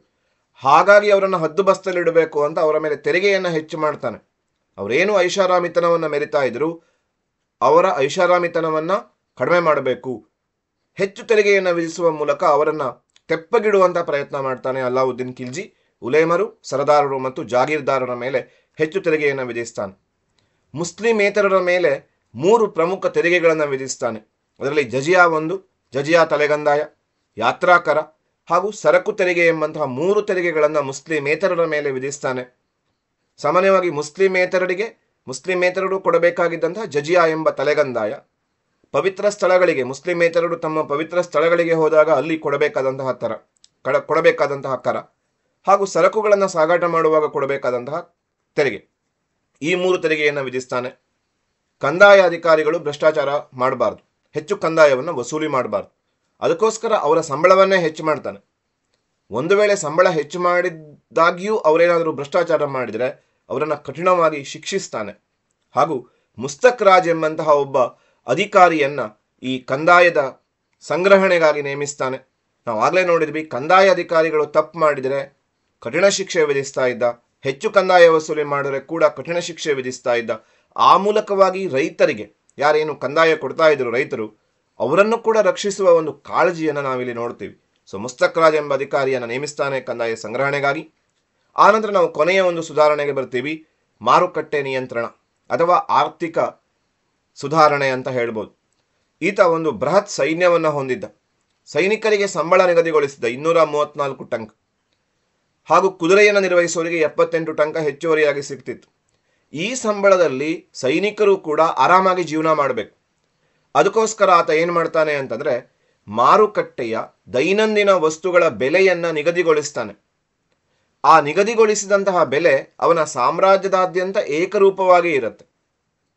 ಹಾಗಾಗಿ ಅವರನ್ನು ಹದ್ದುಬಸ್ತಲ್ಲಿಡಬೇಕು ಅಂತ ಅವರ ಮೇಲೆ ತೆರಿಗೆಯನ್ನು ಹೆಚ್ಚು ಮಾಡ್ತಾನೆ. ಅವರೇನು ಐಷಾರಾಮಿತನವನ್ನು ಮೆರಿತಾ ಇದ್ರು, ಅವರ ಐಷಾರಾಮಿತನವನ್ನು ಕಡಿಮೆ ಮಾಡಬೇಕು. ಹೆಚ್ಚು ತೆರಿಗೆಯನ್ನು ವಿಧಿಸುವ ಮೂಲಕ ಅವರನ್ನು ತೆಪ್ಪಗಿಡುವಂಥ ಪ್ರಯತ್ನ ಮಾಡ್ತಾನೆ ಅಲ್ಲಾವುದ್ದೀನ್ ಖಿಲ್ಜಿ. ಉಲೇಮರು, ಸರದಾರರು ಮತ್ತು ಜಾಗೀರ್ದಾರರ ಮೇಲೆ ಹೆಚ್ಚು ತೆರಿಗೆಯನ್ನು ವಿಧಿಸ್ತಾನೆ. ಮುಸ್ಲಿಮೇತರರ ಮೇಲೆ 3 ಪ್ರಮುಖ ತೆರಿಗೆಗಳನ್ನು ವಿಧಿಸ್ತಾನೆ. ಅದರಲ್ಲಿ ಜಜಿಯಾ 1, ಜಜಿಯಾ ತಲೆಗಂದಾಯ, ಯಾತ್ರಾಕರ ಹಾಗೂ ಸರಕು ತೆರಿಗೆ ಎಂಬಂತಹ 3 ತೆರಿಗೆಗಳನ್ನು ಮುಸ್ಲಿಮೇತರರ ಮೇಲೆ ವಿಧಿಸ್ತಾನೆ. ಸಾಮಾನ್ಯವಾಗಿ ಮುಸ್ಲಿಮೇತರರು ಕೊಡಬೇಕಾಗಿದ್ದಂತಹ ಜಜಿಯಾ ಎಂಬ ತಲೆಗಂದಾಯ, ಪವಿತ್ರ ಸ್ಥಳಗಳಿಗೆ ಮುಸ್ಲಿಮೇತರರು ತಮ್ಮ ಪವಿತ್ರ ಸ್ಥಳಗಳಿಗೆ ಹೋದಾಗ ಅಲ್ಲಿ ಕೊಡಬೇಕಾದಂತಹ ಕರ ಹಾಗೂ ಸರಕುಗಳನ್ನು ಸಾಗಾಟ ಮಾಡುವಾಗ ಕೊಡಬೇಕಾದಂತಹ ತೆರಿಗೆ, ಈ 3 ತೆರಿಗೆಯನ್ನು ವಿಧಿಸ್ತಾನೆ. ಕಂದಾಯ ಅಧಿಕಾರಿಗಳು ಭ್ರಷ್ಟಾಚಾರ ಮಾಡಬಾರ್ದು, ಹೆಚ್ಚು ಕಂದಾಯವನ್ನು ವಸೂಲಿ ಮಾಡಬಾರ್ದು. ಅದಕ್ಕೋಸ್ಕರ ಅವರ ಸಂಬಳವನ್ನೇ ಹೆಚ್ಚು ಮಾಡ್ತಾನೆ. ಒಂದು ವೇಳೆ ಸಂಬಳ ಹೆಚ್ಚು ಮಾಡಿದಾಗಿಯೂ ಅವರೇನಾದರೂ ಭ್ರಷ್ಟಾಚಾರ ಮಾಡಿದರೆ ಅವರನ್ನು ಕಠಿಣವಾಗಿ ಶಿಕ್ಷಿಸ್ತಾನೆ. ಹಾಗೂ ಮುಸ್ತಕ್ ರಾಜ್ ಎಂಬಂತಹ ಒಬ್ಬ ಅಧಿಕಾರಿಯನ್ನ ಈ ಕಂದಾಯದ ಸಂಗ್ರಹಣೆಗಾಗಿ ನೇಮಿಸ್ತಾನೆ. ನಾವು ಆಗಲೇ ನೋಡಿದ್ವಿ, ಕಂದಾಯ ಅಧಿಕಾರಿಗಳು ತಪ್ಪು ಮಾಡಿದರೆ ಕಠಿಣ ಶಿಕ್ಷೆ ವಿಧಿಸ್ತಾ ಇದ್ದ, ಹೆಚ್ಚು ಕಂದಾಯ ವಸೂಲಿ ಮಾಡಿದರೆ ಕೂಡ ಕಠಿಣ ಶಿಕ್ಷೆ ವಿಧಿಸ್ತಾ ಇದ್ದ. ಆ ಮೂಲಕವಾಗಿ ರೈತರಿಗೆ, ಯಾರೇನು ಕಂದಾಯ ಕೊಡ್ತಾ ಇದ್ರು ರೈತರು, ಅವರನ್ನು ಕೂಡ ರಕ್ಷಿಸುವ ಒಂದು ಕಾಳಜಿಯನ್ನು ನಾವಿಲ್ಲಿ ನೋಡ್ತೀವಿ. ಸೊ ಮುಸ್ತಕ್ ರಾಜ್ ಎಂಬ ಅಧಿಕಾರಿಯನ್ನು ನೇಮಿಸ್ತಾನೆ ಕಂದಾಯ ಸಂಗ್ರಹಣೆಗಾಗಿ. ಆನಂತರ ನಾವು ಕೊನೆಯ ಒಂದು ಸುಧಾರಣೆಗೆ ಬರ್ತೀವಿ, ಮಾರುಕಟ್ಟೆ ನಿಯಂತ್ರಣ ಅಥವಾ ಆರ್ಥಿಕ ಸುಧಾರಣೆ ಅಂತ ಹೇಳ್ಬೋದು. ಈತ ಒಂದು ಬೃಹತ್ ಸೈನ್ಯವನ್ನು ಹೊಂದಿದ್ದ, ಸೈನಿಕರಿಗೆ ಸಂಬಳ ನಿಗದಿಗೊಳಿಸಿದ್ದ 234 ಟಂಕ, ಹಾಗೂ ಕುದುರೆಯನ್ನು ನಿರ್ವಹಿಸುವವರಿಗೆ 78 ಟಂಕ ಹೆಚ್ಚುವರಿಯಾಗಿ ಸಿಗ್ತಿತ್ತು. ಈ ಸಂಬಳದಲ್ಲಿ ಸೈನಿಕರು ಕೂಡ ಆರಾಮಾಗಿ ಜೀವನ ಮಾಡಬೇಕು. ಅದಕ್ಕೋಸ್ಕರ ಆತ ಏನು ಮಾಡ್ತಾನೆ ಅಂತಂದರೆ, ಮಾರುಕಟ್ಟೆಯ ದೈನಂದಿನ ವಸ್ತುಗಳ ಬೆಲೆಯನ್ನು ನಿಗದಿಗೊಳಿಸ್ತಾನೆ. ಆ ನಿಗದಿಗೊಳಿಸಿದಂತಹ ಬೆಲೆ ಅವನ ಸಾಮ್ರಾಜ್ಯದಾದ್ಯಂತ ಏಕರೂಪವಾಗಿ ಇರುತ್ತೆ.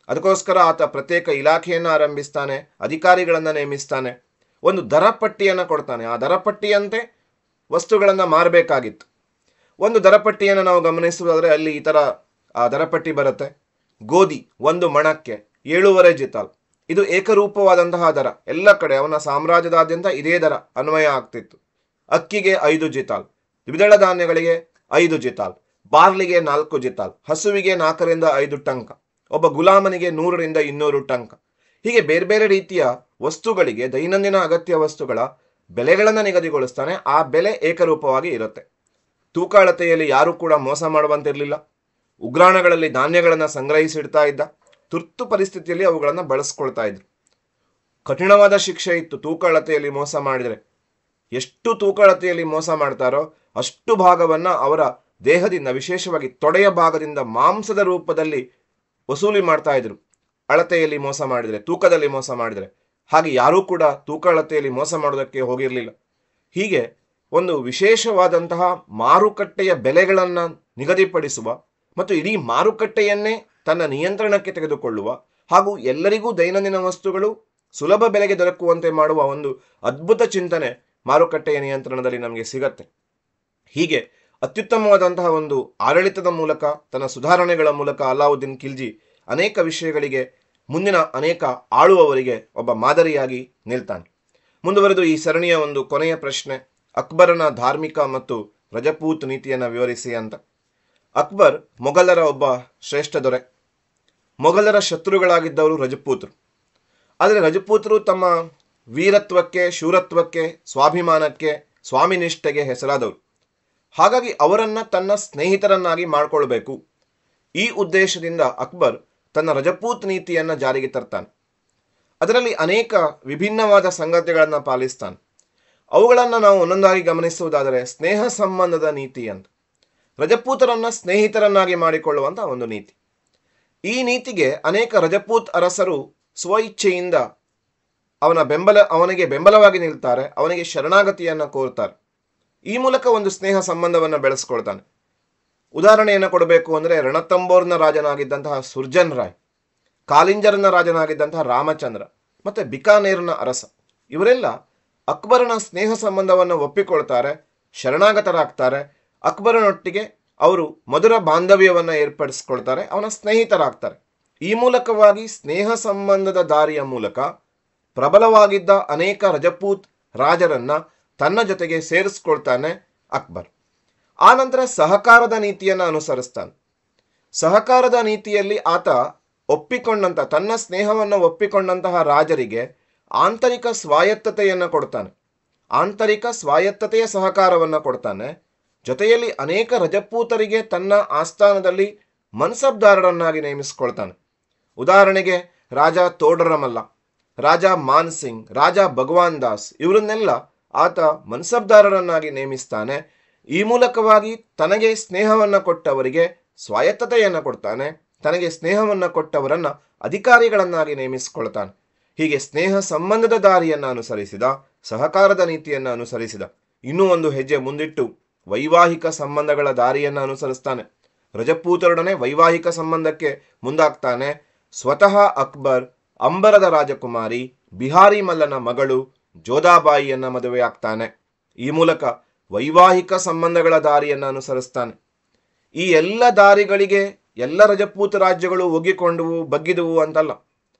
ಅದಕ್ಕೋಸ್ಕರ ಆತ ಪ್ರತ್ಯೇಕ ಇಲಾಖೆಯನ್ನು ಆರಂಭಿಸ್ತಾನೆ, ಅಧಿಕಾರಿಗಳನ್ನು ನೇಮಿಸ್ತಾನೆ, ಒಂದು ದರ ಪಟ್ಟಿಯನ್ನು ಕೊಡ್ತಾನೆ. ಆ ದರ ಪಟ್ಟಿಯಂತೆ ವಸ್ತುಗಳನ್ನು ಮಾರಬೇಕಾಗಿತ್ತು. ಒಂದು ದರ ಪಟ್ಟಿಯನ್ನು ನಾವು ಗಮನಿಸುವುದಾದರೆ ಅಲ್ಲಿ ಈ ಥರ ಆ ದರಪಟ್ಟಿ ಬರುತ್ತೆ. ಗೋಧಿ 1 ಮಣಕ್ಕೆ 7.5 ಜಿತಾಲ್, ಇದು ಏಕರೂಪವಾದಂತಹ ದರ, ಎಲ್ಲ ಕಡೆ ಅವನ ಸಾಮ್ರಾಜ್ಯದಾದ್ಯಂತ ಇದೇ ದರ ಅನ್ವಯ ಆಗ್ತಿತ್ತು. ಅಕ್ಕಿಗೆ 5 ಜಿತಾಲ್, ದ್ವಿದಳ ಧಾನ್ಯಗಳಿಗೆ 5 ಜಿತಾಲ್, ಬಾರ್ಲಿಗೆ 4 ಜಿತಾಲ್, ಹಸುವಿಗೆ 4 ರಿಂದ 5 ಟಂಕ, ಒಬ್ಬ ಗುಲಾಮನಿಗೆ 100 ರಿಂದ 200 ಟಂಕ. ಹೀಗೆ ಬೇರೆ ಬೇರೆ ರೀತಿಯ ವಸ್ತುಗಳಿಗೆ, ದೈನಂದಿನ ಅಗತ್ಯ ವಸ್ತುಗಳ ಬೆಲೆಗಳನ್ನು ನಿಗದಿಗೊಳಿಸ್ತಾನೆ. ಆ ಬೆಲೆ ಏಕರೂಪವಾಗಿ ಇರುತ್ತೆ. ತೂಕ ಅಳತೆಯಲ್ಲಿ ಯಾರೂ ಕೂಡ ಮೋಸ ಮಾಡುವಂತಿರಲಿಲ್ಲ. ಉಗ್ರಾಣಗಳಲ್ಲಿ ಧಾನ್ಯಗಳನ್ನು ಸಂಗ್ರಹಿಸಿಡ್ತಾ ಇದ್ದ. ತುರ್ತು ಪರಿಸ್ಥಿತಿಯಲ್ಲಿ ಅವುಗಳನ್ನು ಬಳಸ್ಕೊಳ್ತಾ ಇದ್ರು. ಕಠಿಣವಾದ ಶಿಕ್ಷೆ ಇತ್ತು ತೂಕ ಅಳತೆಯಲ್ಲಿ ಮೋಸ ಮಾಡಿದರೆ. ಎಷ್ಟು ತೂಕ ಅಳತೆಯಲ್ಲಿ ಮೋಸ ಮಾಡ್ತಾರೋ ಅಷ್ಟು ಭಾಗವನ್ನು ಅವರ ದೇಹದಿಂದ, ವಿಶೇಷವಾಗಿ ತೊಡೆಯ ಭಾಗದಿಂದ ಮಾಂಸದ ರೂಪದಲ್ಲಿ ವಸೂಲಿ ಮಾಡ್ತಾ ಇದ್ರು, ಅಳತೆಯಲ್ಲಿ ಮೋಸ ಮಾಡಿದರೆ, ತೂಕದಲ್ಲಿ ಮೋಸ ಮಾಡಿದರೆ. ಹಾಗೆ ಯಾರೂ ಕೂಡ ತೂಕ ಅಳತೆಯಲ್ಲಿ ಮೋಸ ಮಾಡೋದಕ್ಕೆ ಹೋಗಿರಲಿಲ್ಲ. ಹೀಗೆ ಒಂದು ವಿಶೇಷವಾದಂತಹ ಮಾರುಕಟ್ಟೆಯ ಬೆಲೆಗಳನ್ನು ನಿಗದಿಪಡಿಸುವ ಮತ್ತು ಇಡೀ ಮಾರುಕಟ್ಟೆಯನ್ನೇ ತನ್ನ ನಿಯಂತ್ರಣಕ್ಕೆ ತೆಗೆದುಕೊಳ್ಳುವ ಹಾಗೂ ಎಲ್ಲರಿಗೂ ದೈನಂದಿನ ವಸ್ತುಗಳು ಸುಲಭ ಬೆಲೆಗೆ ದೊರಕುವಂತೆ ಮಾಡುವ ಒಂದು ಅದ್ಭುತ ಚಿಂತನೆ ಮಾರುಕಟ್ಟೆಯ ನಿಯಂತ್ರಣದಲ್ಲಿ ನಮಗೆ ಸಿಗತ್ತೆ. ಹೀಗೆ ಅತ್ಯುತ್ತಮವಾದಂತಹ ಒಂದು ಆಡಳಿತದ ಮೂಲಕ, ತನ್ನ ಸುಧಾರಣೆಗಳ ಮೂಲಕ ಅಲ್ಲಾವುದ್ದೀನ್ ಖಿಲ್ಜಿ ಅನೇಕ ವಿಷಯಗಳಿಗೆ, ಮುಂದಿನ ಅನೇಕ ಆಳುವವರಿಗೆ ಒಬ್ಬ ಮಾದರಿಯಾಗಿ ನಿಲ್ತಾನೆ. ಮುಂದುವರೆದು ಈ ಸರಣಿಯ ಒಂದು ಕೊನೆಯ ಪ್ರಶ್ನೆ, ಅಕ್ಬರನ ಧಾರ್ಮಿಕ ಮತ್ತು ರಜಪೂತ್ ನೀತಿಯನ್ನು ವಿವರಿಸಿ ಅಂತ. ಅಕ್ಬರ್ ಮೊಘಲರ ಒಬ್ಬ ಶ್ರೇಷ್ಠ ದೊರೆ. ಮೊಘಲರ ಶತ್ರುಗಳಾಗಿದ್ದವರು ರಜಪೂತರು. ಆದರೆ ರಜಪೂತರು ತಮ್ಮ ವೀರತ್ವಕ್ಕೆ, ಶೂರತ್ವಕ್ಕೆ, ಸ್ವಾಭಿಮಾನಕ್ಕೆ, ಸ್ವಾಮಿನಿಷ್ಠೆಗೆ ಹೆಸರಾದವರು. ಹಾಗಾಗಿ ಅವರನ್ನು ತನ್ನ ಸ್ನೇಹಿತರನ್ನಾಗಿ ಮಾಡಿಕೊಳ್ಬೇಕು. ಈ ಉದ್ದೇಶದಿಂದ ಅಕ್ಬರ್ ತನ್ನ ರಜಪೂತ್ ನೀತಿಯನ್ನು ಜಾರಿಗೆ ತರ್ತಾನೆ. ಅದರಲ್ಲಿ ಅನೇಕ ವಿಭಿನ್ನವಾದ ಸಂಗತಿಗಳನ್ನು ಪಾಲಿಸ್ತಾನೆ. ಅವುಗಳನ್ನು ನಾವು ಒಂದೊಂದಾಗಿ ಗಮನಿಸುವುದಾದರೆ, ಸ್ನೇಹ ಸಂಬಂಧದ ನೀತಿ ಅಂತ, ರಜಪೂತರನ್ನು ಸ್ನೇಹಿತರನ್ನಾಗಿ ಮಾಡಿಕೊಳ್ಳುವಂಥ ಒಂದು ನೀತಿ. ಈ ನೀತಿಗೆ ಅನೇಕ ರಜಪೂತ್ ಅರಸರು ಸ್ವಇಚ್ಛೆಯಿಂದ ಅವನಿಗೆ ಬೆಂಬಲವಾಗಿ ನಿಲ್ತಾರೆ, ಅವನಿಗೆ ಶರಣಾಗತಿಯನ್ನು ಕೋರ್ತಾರೆ. ಈ ಮೂಲಕ ಒಂದು ಸ್ನೇಹ ಸಂಬಂಧವನ್ನು ಬೆಳೆಸ್ಕೊಳ್ತಾನೆ. ಉದಾಹರಣೆಯನ್ನು ಕೊಡಬೇಕು ಅಂದರೆ, ರಣತಂಬೋರ್ನ ರಾಜನಾಗಿದ್ದಂತಹ ಸುರ್ಜನ್ ರಾಯ್, ಕಾಲಿಂಜರ್ನ ರಾಜನಾಗಿದ್ದಂತಹ ರಾಮಚಂದ್ರ ಮತ್ತು ಬಿಕಾನೇರ್ನ ಅರಸ, ಇವರೆಲ್ಲ ಅಕ್ಬರನ ಸ್ನೇಹ ಸಂಬಂಧವನ್ನು ಒಪ್ಪಿಕೊಳ್ತಾರೆ, ಶರಣಾಗತರಾಗ್ತಾರೆ. ಅಕ್ಬರನೊಟ್ಟಿಗೆ ಅವರು ಮಧುರ ಬಾಂಧವ್ಯವನ್ನು ಏರ್ಪಡಿಸ್ಕೊಳ್ತಾರೆ, ಅವನ ಸ್ನೇಹಿತರಾಗ್ತಾರೆ. ಈ ಮೂಲಕವಾಗಿ ಸ್ನೇಹ ಸಂಬಂಧದ ದಾರಿಯ ಮೂಲಕ ಪ್ರಬಲವಾಗಿದ್ದ ಅನೇಕ ರಜಪೂತ್ ರಾಜರನ್ನ ತನ್ನ ಜೊತೆಗೆ ಸೇರಿಸ್ಕೊಳ್ತಾನೆ ಅಕ್ಬರ್. ಆನಂತರ ಸಹಕಾರದ ನೀತಿಯನ್ನು ಅನುಸರಿಸ್ತಾನೆ. ಸಹಕಾರದ ನೀತಿಯಲ್ಲಿ ಆತ ತನ್ನ ಸ್ನೇಹವನ್ನು ಒಪ್ಪಿಕೊಂಡಂತಹ ರಾಜರಿಗೆ ಆಂತರಿಕ ಸ್ವಾಯತ್ತತೆಯನ್ನು ಕೊಡ್ತಾನೆ, ಆಂತರಿಕ ಸ್ವಾಯತ್ತತೆಯ ಸಹಕಾರವನ್ನು ಕೊಡ್ತಾನೆ. ಜೊತೆಯಲ್ಲಿ ಅನೇಕ ರಜಪೂತರಿಗೆ ತನ್ನ ಆಸ್ಥಾನದಲ್ಲಿ ಮನ್ಸಬ್ದಾರರನ್ನಾಗಿ ನೇಮಿಸಿಕೊಳ್ತಾನೆ. ಉದಾಹರಣೆಗೆ ರಾಜ ತೋಡರಮಲ್ಲ, ರಾಜ ಮಾನ್ಸಿಂಗ್, ರಾಜ ಭಗವಾನ್ ದಾಸ್ ಇವರನ್ನೆಲ್ಲ ಆತ ಮನ್ಸಬ್ದಾರರನ್ನಾಗಿ ನೇಮಿಸ್ತಾನೆ. ಈ ಮೂಲಕವಾಗಿ ತನಗೆ ಸ್ನೇಹವನ್ನು ಕೊಟ್ಟವರಿಗೆ ಸ್ವಾಯತ್ತತೆಯನ್ನು ಕೊಡ್ತಾನೆ, ತನಗೆ ಸ್ನೇಹವನ್ನು ಕೊಟ್ಟವರನ್ನು ಅಧಿಕಾರಿಗಳನ್ನಾಗಿ ನೇಮಿಸಿಕೊಳ್ತಾನೆ. ಹೀಗೆ ಸ್ನೇಹ ಸಂಬಂಧದ ದಾರಿಯನ್ನು ಅನುಸರಿಸಿದ, ಸಹಕಾರದ ನೀತಿಯನ್ನು ಅನುಸರಿಸಿದ. ಇನ್ನೂ ಒಂದು ಹೆಜ್ಜೆ ಮುಂದಿಟ್ಟು ವೈವಾಹಿಕ ಸಂಬಂಧಗಳ ದಾರಿಯನ್ನು ಅನುಸರಿಸ್ತಾನೆ. ರಜಪೂತರೊಡನೆ ವೈವಾಹಿಕ ಸಂಬಂಧಕ್ಕೆ ಮುಂದಾಗ್ತಾನೆ. ಸ್ವತಃ ಅಕ್ಬರ್ ಅಂಬರದ ರಾಜಕುಮಾರಿ ಬಿಹಾರಿ ಮಲ್ಲನ ಮಗಳು ಜೋಧಾಬಾಯಿಯನ್ನ ಮದುವೆಯಾಗ್ತಾನೆ. ಈ ಮೂಲಕ ವೈವಾಹಿಕ ಸಂಬಂಧಗಳ ದಾರಿಯನ್ನು ಅನುಸರಿಸ್ತಾನೆ. ಈ ಎಲ್ಲ ದಾರಿಗಳಿಗೆ ಎಲ್ಲ ರಜಪೂತ ರಾಜ್ಯಗಳು ಒಗ್ಗಿಕೊಂಡವು, ಬಗ್ಗಿದುವು ಅಂತಲ್ಲ.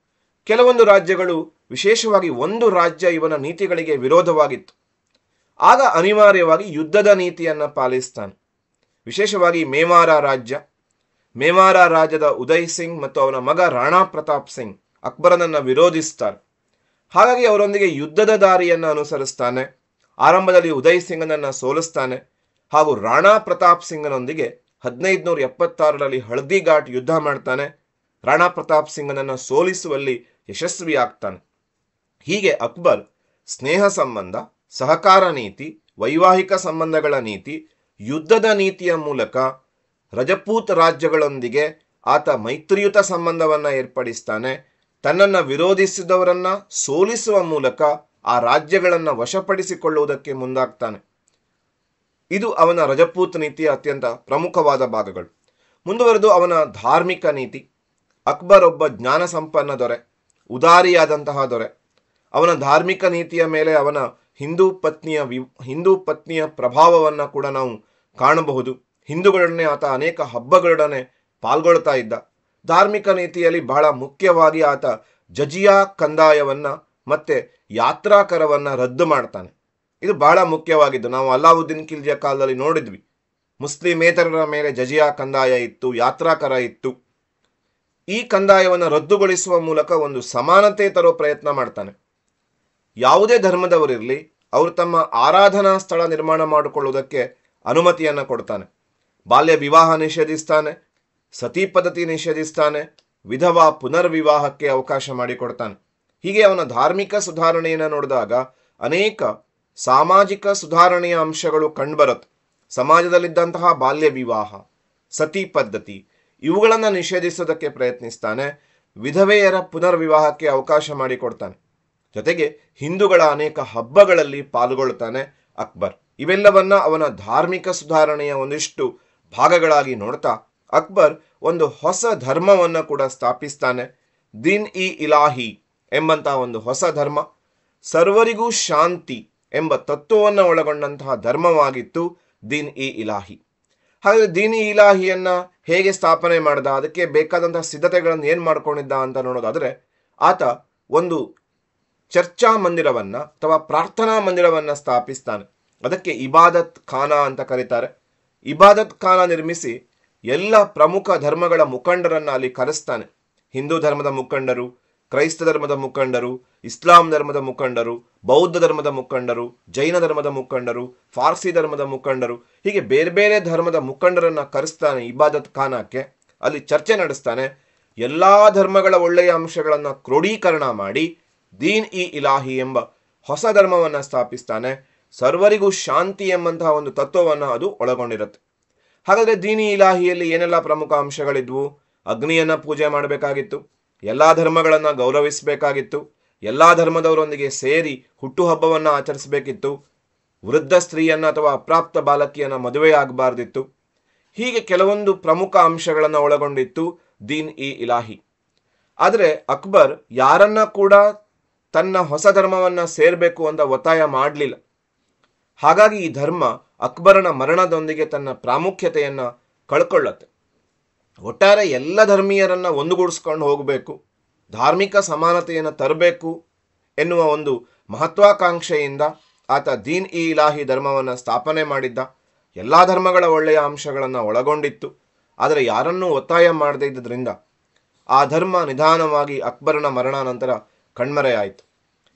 ಕೆಲವೊಂದು ರಾಜ್ಯಗಳು, ವಿಶೇಷವಾಗಿ ಒಂದು ರಾಜ್ಯ ಇವನ ನೀತಿಗಳಿಗೆ ವಿರೋಧವಾಗಿತ್ತು. ಆಗ ಅನಿವಾರ್ಯವಾಗಿ ಯುದ್ಧದ ನೀತಿಯನ್ನು ಪಾಲಿಸ್ತಾನೆ. ವಿಶೇಷವಾಗಿ ಮೇವಾರ ರಾಜ್ಯ, ಮೇವಾರ ರಾಜ್ಯದ ಉದಯ್ ಸಿಂಗ್ ಮತ್ತು ಅವನ ಮಗ ರಾಣಾ ಪ್ರತಾಪ್ ಸಿಂಗ್ ಅಕ್ಬರನನ್ನು ವಿರೋಧಿಸ್ತಾರೆ. ಹಾಗಾಗಿ ಅವರೊಂದಿಗೆ ಯುದ್ಧದ ದಾರಿಯನ್ನು ಅನುಸರಿಸ್ತಾನೆ. ಆರಂಭದಲ್ಲಿ ಉದಯ್ ಸಿಂಗನನ್ನು ಸೋಲಿಸ್ತಾನೆ ಹಾಗೂ ರಾಣಾ ಪ್ರತಾಪ್ ಸಿಂಗನೊಂದಿಗೆ 1576ರಲ್ಲಿ ಹಳದಿ ಘಾಟ್ ಯುದ್ಧ ಮಾಡ್ತಾನೆ. ರಾಣಾ ಪ್ರತಾಪ್ ಸಿಂಗನನ್ನು ಸೋಲಿಸುವಲ್ಲಿ ಯಶಸ್ವಿಯಾಗ್ತಾನೆ. ಹೀಗೆ ಅಕ್ಬರ್ ಸ್ನೇಹ ಸಂಬಂಧ, ಸಹಕಾರ ನೀತಿ, ವೈವಾಹಿಕ ಸಂಬಂಧಗಳ ನೀತಿ, ಯುದ್ಧದ ನೀತಿಯ ಮೂಲಕ ರಜಪೂತ್ ರಾಜ್ಯಗಳೊಂದಿಗೆ ಆತ ಮೈತ್ರಿಯುತ ಸಂಬಂಧವನ್ನು ಏರ್ಪಡಿಸ್ತಾನೆ. ತನ್ನನ್ನು ವಿರೋಧಿಸಿದವರನ್ನ ಸೋಲಿಸುವ ಮೂಲಕ ಆ ರಾಜ್ಯಗಳನ್ನು ವಶಪಡಿಸಿಕೊಳ್ಳುವುದಕ್ಕೆ ಮುಂದಾಗ್ತಾನೆ. ಇದು ಅವನ ರಜಪೂತ್ ನೀತಿಯ ಅತ್ಯಂತ ಪ್ರಮುಖವಾದ ಭಾಗಗಳು. ಮುಂದುವರೆದು ಅವನ ಧಾರ್ಮಿಕ ನೀತಿ. ಅಕ್ಬರ್ ಒಬ್ಬ ಜ್ಞಾನ ಸಂಪನ್ನ ದೊರೆ, ಉದಾರಿಯಾದಂತಹ ದೊರೆ. ಅವನ ಧಾರ್ಮಿಕ ನೀತಿಯ ಮೇಲೆ ಅವನ ಹಿಂದೂ ಪತ್ನಿಯ ಪ್ರಭಾವವನ್ನು ಕೂಡ ನಾವು ಕಾಣಬಹುದು. ಹಿಂದೂಗಳನ್ನೇ ಆತ ಅನೇಕ ಹಬ್ಬಗಳೊಡನೆ ಪಾಲ್ಗೊಳ್ತಾ ಇದ್ದ. ಧಾರ್ಮಿಕ ನೀತಿಯಲ್ಲಿ ಬಹಳ ಮುಖ್ಯವಾಗಿ ಆತ ಜಜಿಯಾ ಕಂದಾಯವನ್ನ ಮತ್ತೆ ಯಾತ್ರಾಕರವನ್ನ ರದ್ದು ಮಾಡ್ತಾನೆ. ಇದು ಬಹಳ ಮುಖ್ಯವಾಗಿದ್ದು, ನಾವು ಅಲಾವುದ್ದೀನ್ ಖಿಲ್ಜಿಯ ಕಾಲದಲ್ಲಿ ನೋಡಿದ್ವಿ. ಮುಸ್ಲಿಮೇತರರ ಮೇಲೆ ಜಜಿಯಾ ಕಂದಾಯ ಇತ್ತು, ಯಾತ್ರಾಕರ ಇತ್ತು. ಈ ಕಂದಾಯವನ್ನು ರದ್ದುಗೊಳಿಸುವ ಮೂಲಕ ಒಂದು ಸಮಾನತೆ ತರೋ ಪ್ರಯತ್ನ ಮಾಡ್ತಾನೆ. ಯಾವುದೇ ಧರ್ಮದವರಿರಲಿ, ಅವರು ತಮ್ಮ ಆರಾಧನಾ ಸ್ಥಳ ನಿರ್ಮಾಣ ಮಾಡಿಕೊಳ್ಳುವುದಕ್ಕೆ ಅನುಮತಿಯನ್ನು ಕೊಡ್ತಾನೆ. ಬಾಲ್ಯ ವಿವಾಹ ನಿಷೇಧಿಸ್ತಾನೆ, ಸತಿ ಪದ್ಧತಿ ನಿಷೇಧಿಸ್ತಾನೆ, ವಿಧವಾ ಪುನರ್ವಿವಾಹಕ್ಕೆ ಅವಕಾಶ ಮಾಡಿಕೊಡ್ತಾನೆ. ಹೀಗೆ ಅವನ ಧಾರ್ಮಿಕ ಸುಧಾರಣೆಯನ್ನು ನೋಡಿದಾಗ ಅನೇಕ ಸಾಮಾಜಿಕ ಸುಧಾರಣೆಯ ಅಂಶಗಳು ಕಂಡುಬರುತ್ತೆ. ಸಮಾಜದಲ್ಲಿದ್ದಂತಹ ಬಾಲ್ಯ ವಿವಾಹ, ಸತಿ ಪದ್ಧತಿ ಇವುಗಳನ್ನು ನಿಷೇಧಿಸೋದಕ್ಕೆ ಪ್ರಯತ್ನಿಸ್ತಾನೆ. ವಿಧವೆಯರ ಪುನರ್ವಿವಾಹಕ್ಕೆ ಅವಕಾಶ ಮಾಡಿಕೊಡ್ತಾನೆ. ಜೊತೆಗೆ ಹಿಂದೂಗಳ ಅನೇಕ ಹಬ್ಬಗಳಲ್ಲಿ ಪಾಲ್ಗೊಳ್ತಾನೆ ಅಕ್ಬರ್. ಇವೆಲ್ಲವನ್ನ ಅವನ ಧಾರ್ಮಿಕ ಸುಧಾರಣೆಯ ಒಂದಿಷ್ಟು ಭಾಗಗಳಾಗಿ ನೋಡ್ತಾ ಅಕ್ಬರ್ ಒಂದು ಹೊಸ ಧರ್ಮವನ್ನು ಕೂಡ ಸ್ಥಾಪಿಸ್ತಾನೆ. ದೀನ್ ಇ ಇಲಾಹಿ ಎಂಬಂತಹ ಒಂದು ಹೊಸ ಧರ್ಮ, ಸರ್ವರಿಗೂ ಶಾಂತಿ ಎಂಬ ತತ್ವವನ್ನು ಒಳಗೊಂಡಂತಹ ಧರ್ಮವಾಗಿತ್ತು ದೀನ್ ಇ ಇಲಾಹಿ. ಹಾಗಾದರೆ ದೀನ್ ಇ ಇಲಾಹಿಯನ್ನ ಹೇಗೆ ಸ್ಥಾಪನೆ ಮಾಡ್ದ, ಅದಕ್ಕೆ ಬೇಕಾದಂತಹ ಸಿದ್ಧತೆಗಳನ್ನು ಏನು ಮಾಡ್ಕೊಂಡಿದ್ದ ಅಂತ ನೋಡೋದಾದ್ರೆ, ಆತ ಒಂದು ಚರ್ಚಾ ಮಂದಿರವನ್ನ ಅಥವಾ ಪ್ರಾರ್ಥನಾ ಮಂದಿರವನ್ನ ಸ್ಥಾಪಿಸ್ತಾನೆ. ಅದಕ್ಕೆ ಇಬಾದತ್ ಖಾನಾ ಅಂತ ಕರೀತಾರೆ. ಇಬಾದತ್ ಖಾನಾ ನಿರ್ಮಿಸಿ ಎಲ್ಲ ಪ್ರಮುಖ ಧರ್ಮಗಳ ಮುಖಂಡರನ್ನ ಅಲ್ಲಿ ಕರೆಸ್ತಾನೆ. ಹಿಂದೂ ಧರ್ಮದ ಮುಖಂಡರು, ಕ್ರೈಸ್ತ ಧರ್ಮದ ಮುಖಂಡರು, ಇಸ್ಲಾಂ ಧರ್ಮದ ಮುಖಂಡರು, ಬೌದ್ಧ ಧರ್ಮದ ಮುಖಂಡರು, ಜೈನ ಧರ್ಮದ ಮುಖಂಡರು, ಫಾರ್ಸಿ ಧರ್ಮದ ಮುಖಂಡರು, ಹೀಗೆ ಬೇರೆ ಬೇರೆ ಧರ್ಮದ ಮುಖಂಡರನ್ನ ಕರೆಸ್ತಾನೆ ಇಬಾದತ್ ಖಾನಾಕ್ಕೆ. ಅಲ್ಲಿ ಚರ್ಚೆ ನಡೆಸ್ತಾನೆ. ಎಲ್ಲಾ ಧರ್ಮಗಳ ಒಳ್ಳೆಯ ಅಂಶಗಳನ್ನು ಕ್ರೋಢೀಕರಣ ಮಾಡಿ ದೀನ್ ಇ ಇಲಾಹಿ ಎಂಬ ಹೊಸ ಧರ್ಮವನ್ನು ಸ್ಥಾಪಿಸ್ತಾನೆ. ಸರ್ವರಿಗೂ ಶಾಂತಿ ಎಂಬಂತಹ ಒಂದು ತತ್ವವನ್ನು ಅದು ಒಳಗೊಂಡಿರುತ್ತೆ. ಹಾಗಾದ್ರೆ ದೀನ್ ಇ ಇಲಾಹಿಯಲ್ಲಿ ಏನೆಲ್ಲ ಪ್ರಮುಖ ಅಂಶಗಳಿದ್ವು? ಅಗ್ನಿಯನ್ನ ಪೂಜೆ ಮಾಡಬೇಕಾಗಿತ್ತು, ಎಲ್ಲಾ ಧರ್ಮಗಳನ್ನ ಗೌರವಿಸಬೇಕಾಗಿತ್ತು, ಎಲ್ಲಾ ಧರ್ಮದವರೊಂದಿಗೆ ಸೇರಿ ಹುಟ್ಟುಹಬ್ಬವನ್ನ ಆಚರಿಸಬೇಕಿತ್ತು, ವೃದ್ಧ ಸ್ತ್ರೀಯನ್ನ ಅಥವಾ ಅಪ್ರಾಪ್ತ ಬಾಲಕಿಯನ್ನ ಮದುವೆಯಾಗಬಾರ್ದಿತ್ತು. ಹೀಗೆ ಕೆಲವೊಂದು ಪ್ರಮುಖ ಅಂಶಗಳನ್ನು ಒಳಗೊಂಡಿತ್ತು ದೀನ್ ಇ ಇಲಾಹಿ. ಆದರೆ ಅಕ್ಬರ್ ಯಾರನ್ನ ಕೂಡ ತನ್ನ ಹೊಸ ಧರ್ಮವನ್ನ ಸೇರಬೇಕು ಅಂತ ಒತ್ತಾಯ ಮಾಡಲಿಲ್ಲ. ಹಾಗಾಗಿ ಈ ಧರ್ಮ ಅಕ್ಬರನ ಮರಣದೊಂದಿಗೆ ತನ್ನ ಪ್ರಾಮುಖ್ಯತೆಯನ್ನ ಕಳ್ಕೊಳ್ಳುತ್ತೆ. ಒಟ್ಟಾರೆ ಎಲ್ಲ ಧರ್ಮೀಯರನ್ನ ಒಂದುಗೂಡಿಸ್ಕೊಂಡು ಹೋಗಬೇಕು, ಧಾರ್ಮಿಕ ಸಮಾನತೆಯನ್ನು ತರಬೇಕು ಎನ್ನುವ ಒಂದು ಮಹತ್ವಾಕಾಂಕ್ಷೆಯಿಂದ ಆತ ದೀನ್ ಇ ಇಲಾಹಿ ಧರ್ಮವನ್ನು ಸ್ಥಾಪನೆ ಮಾಡಿದ್ದ. ಎಲ್ಲ ಧರ್ಮಗಳ ಒಳ್ಳೆಯ ಅಂಶಗಳನ್ನು ಒಳಗೊಂಡಿತ್ತು. ಆದರೆ ಯಾರನ್ನೂ ಒತ್ತಾಯ ಮಾಡದೇ ಇದ್ದರಿಂದ ಆ ಧರ್ಮ ನಿಧಾನವಾಗಿ ಅಕ್ಬರನ ಮರಣಾನಂತರ ಕಣ್ಮರೆಯಾಯಿತು.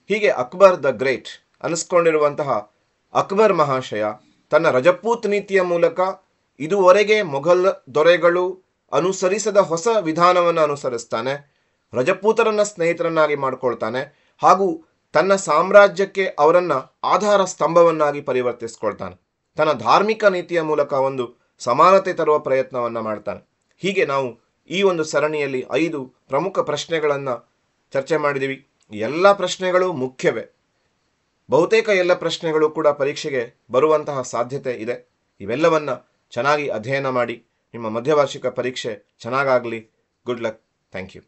ಹೀಗೆ ಅಕ್ಬರ್ ದ ಗ್ರೇಟ್ ಅನಿಸ್ಕೊಂಡಿರುವಂತಹ ಅಕ್ಬರ್ ಮಹಾಶಯ ತನ್ನ ರಜಪೂತ್ ನೀತಿಯ ಮೂಲಕ ಇದುವರೆಗೆ ಮೊಘಲ್ ದೊರೆಗಳು ಅನುಸರಿಸದ ಹೊಸ ವಿಧಾನವನ್ನು ಅನುಸರಿಸ್ತಾನೆ. ರಜಪೂತರನ್ನ ಸ್ನೇಹಿತರನ್ನಾಗಿ ಮಾಡ್ಕೊಳ್ತಾನೆ ಹಾಗೂ ತನ್ನ ಸಾಮ್ರಾಜ್ಯಕ್ಕೆ ಅವರನ್ನ ಆಧಾರ ಸ್ತಂಭವನ್ನಾಗಿ ಪರಿವರ್ತಿಸ್ಕೊಳ್ತಾನೆ. ತನ್ನ ಧಾರ್ಮಿಕ ನೀತಿಯ ಮೂಲಕ ಒಂದು ಸಮಾನತೆ ತರುವ ಪ್ರಯತ್ನವನ್ನ ಮಾಡ್ತಾನೆ. ಹೀಗೆ ನಾವು ಈ ಒಂದು ಸರಣಿಯಲ್ಲಿ 5 ಪ್ರಮುಖ ಪ್ರಶ್ನೆಗಳನ್ನು ಚರ್ಚೆ ಮಾಡಿದ್ದೀವಿ. ಎಲ್ಲ ಪ್ರಶ್ನೆಗಳು ಮುಖ್ಯವೇ. ಬಹುತೇಕ ಎಲ್ಲ ಪ್ರಶ್ನೆಗಳು ಕೂಡ ಪರೀಕ್ಷೆಗೆ ಬರುವಂತಹ ಸಾಧ್ಯತೆ ಇದೆ. ಇವೆಲ್ಲವನ್ನ ಚೆನ್ನಾಗಿ ಅಧ್ಯಯನ ಮಾಡಿ ನಿಮ್ಮ ಮಧ್ಯವಾರ್ಷಿಕ ಪರೀಕ್ಷೆ ಚೆನ್ನಾಗಾಗಲಿ. Good luck. Thank you.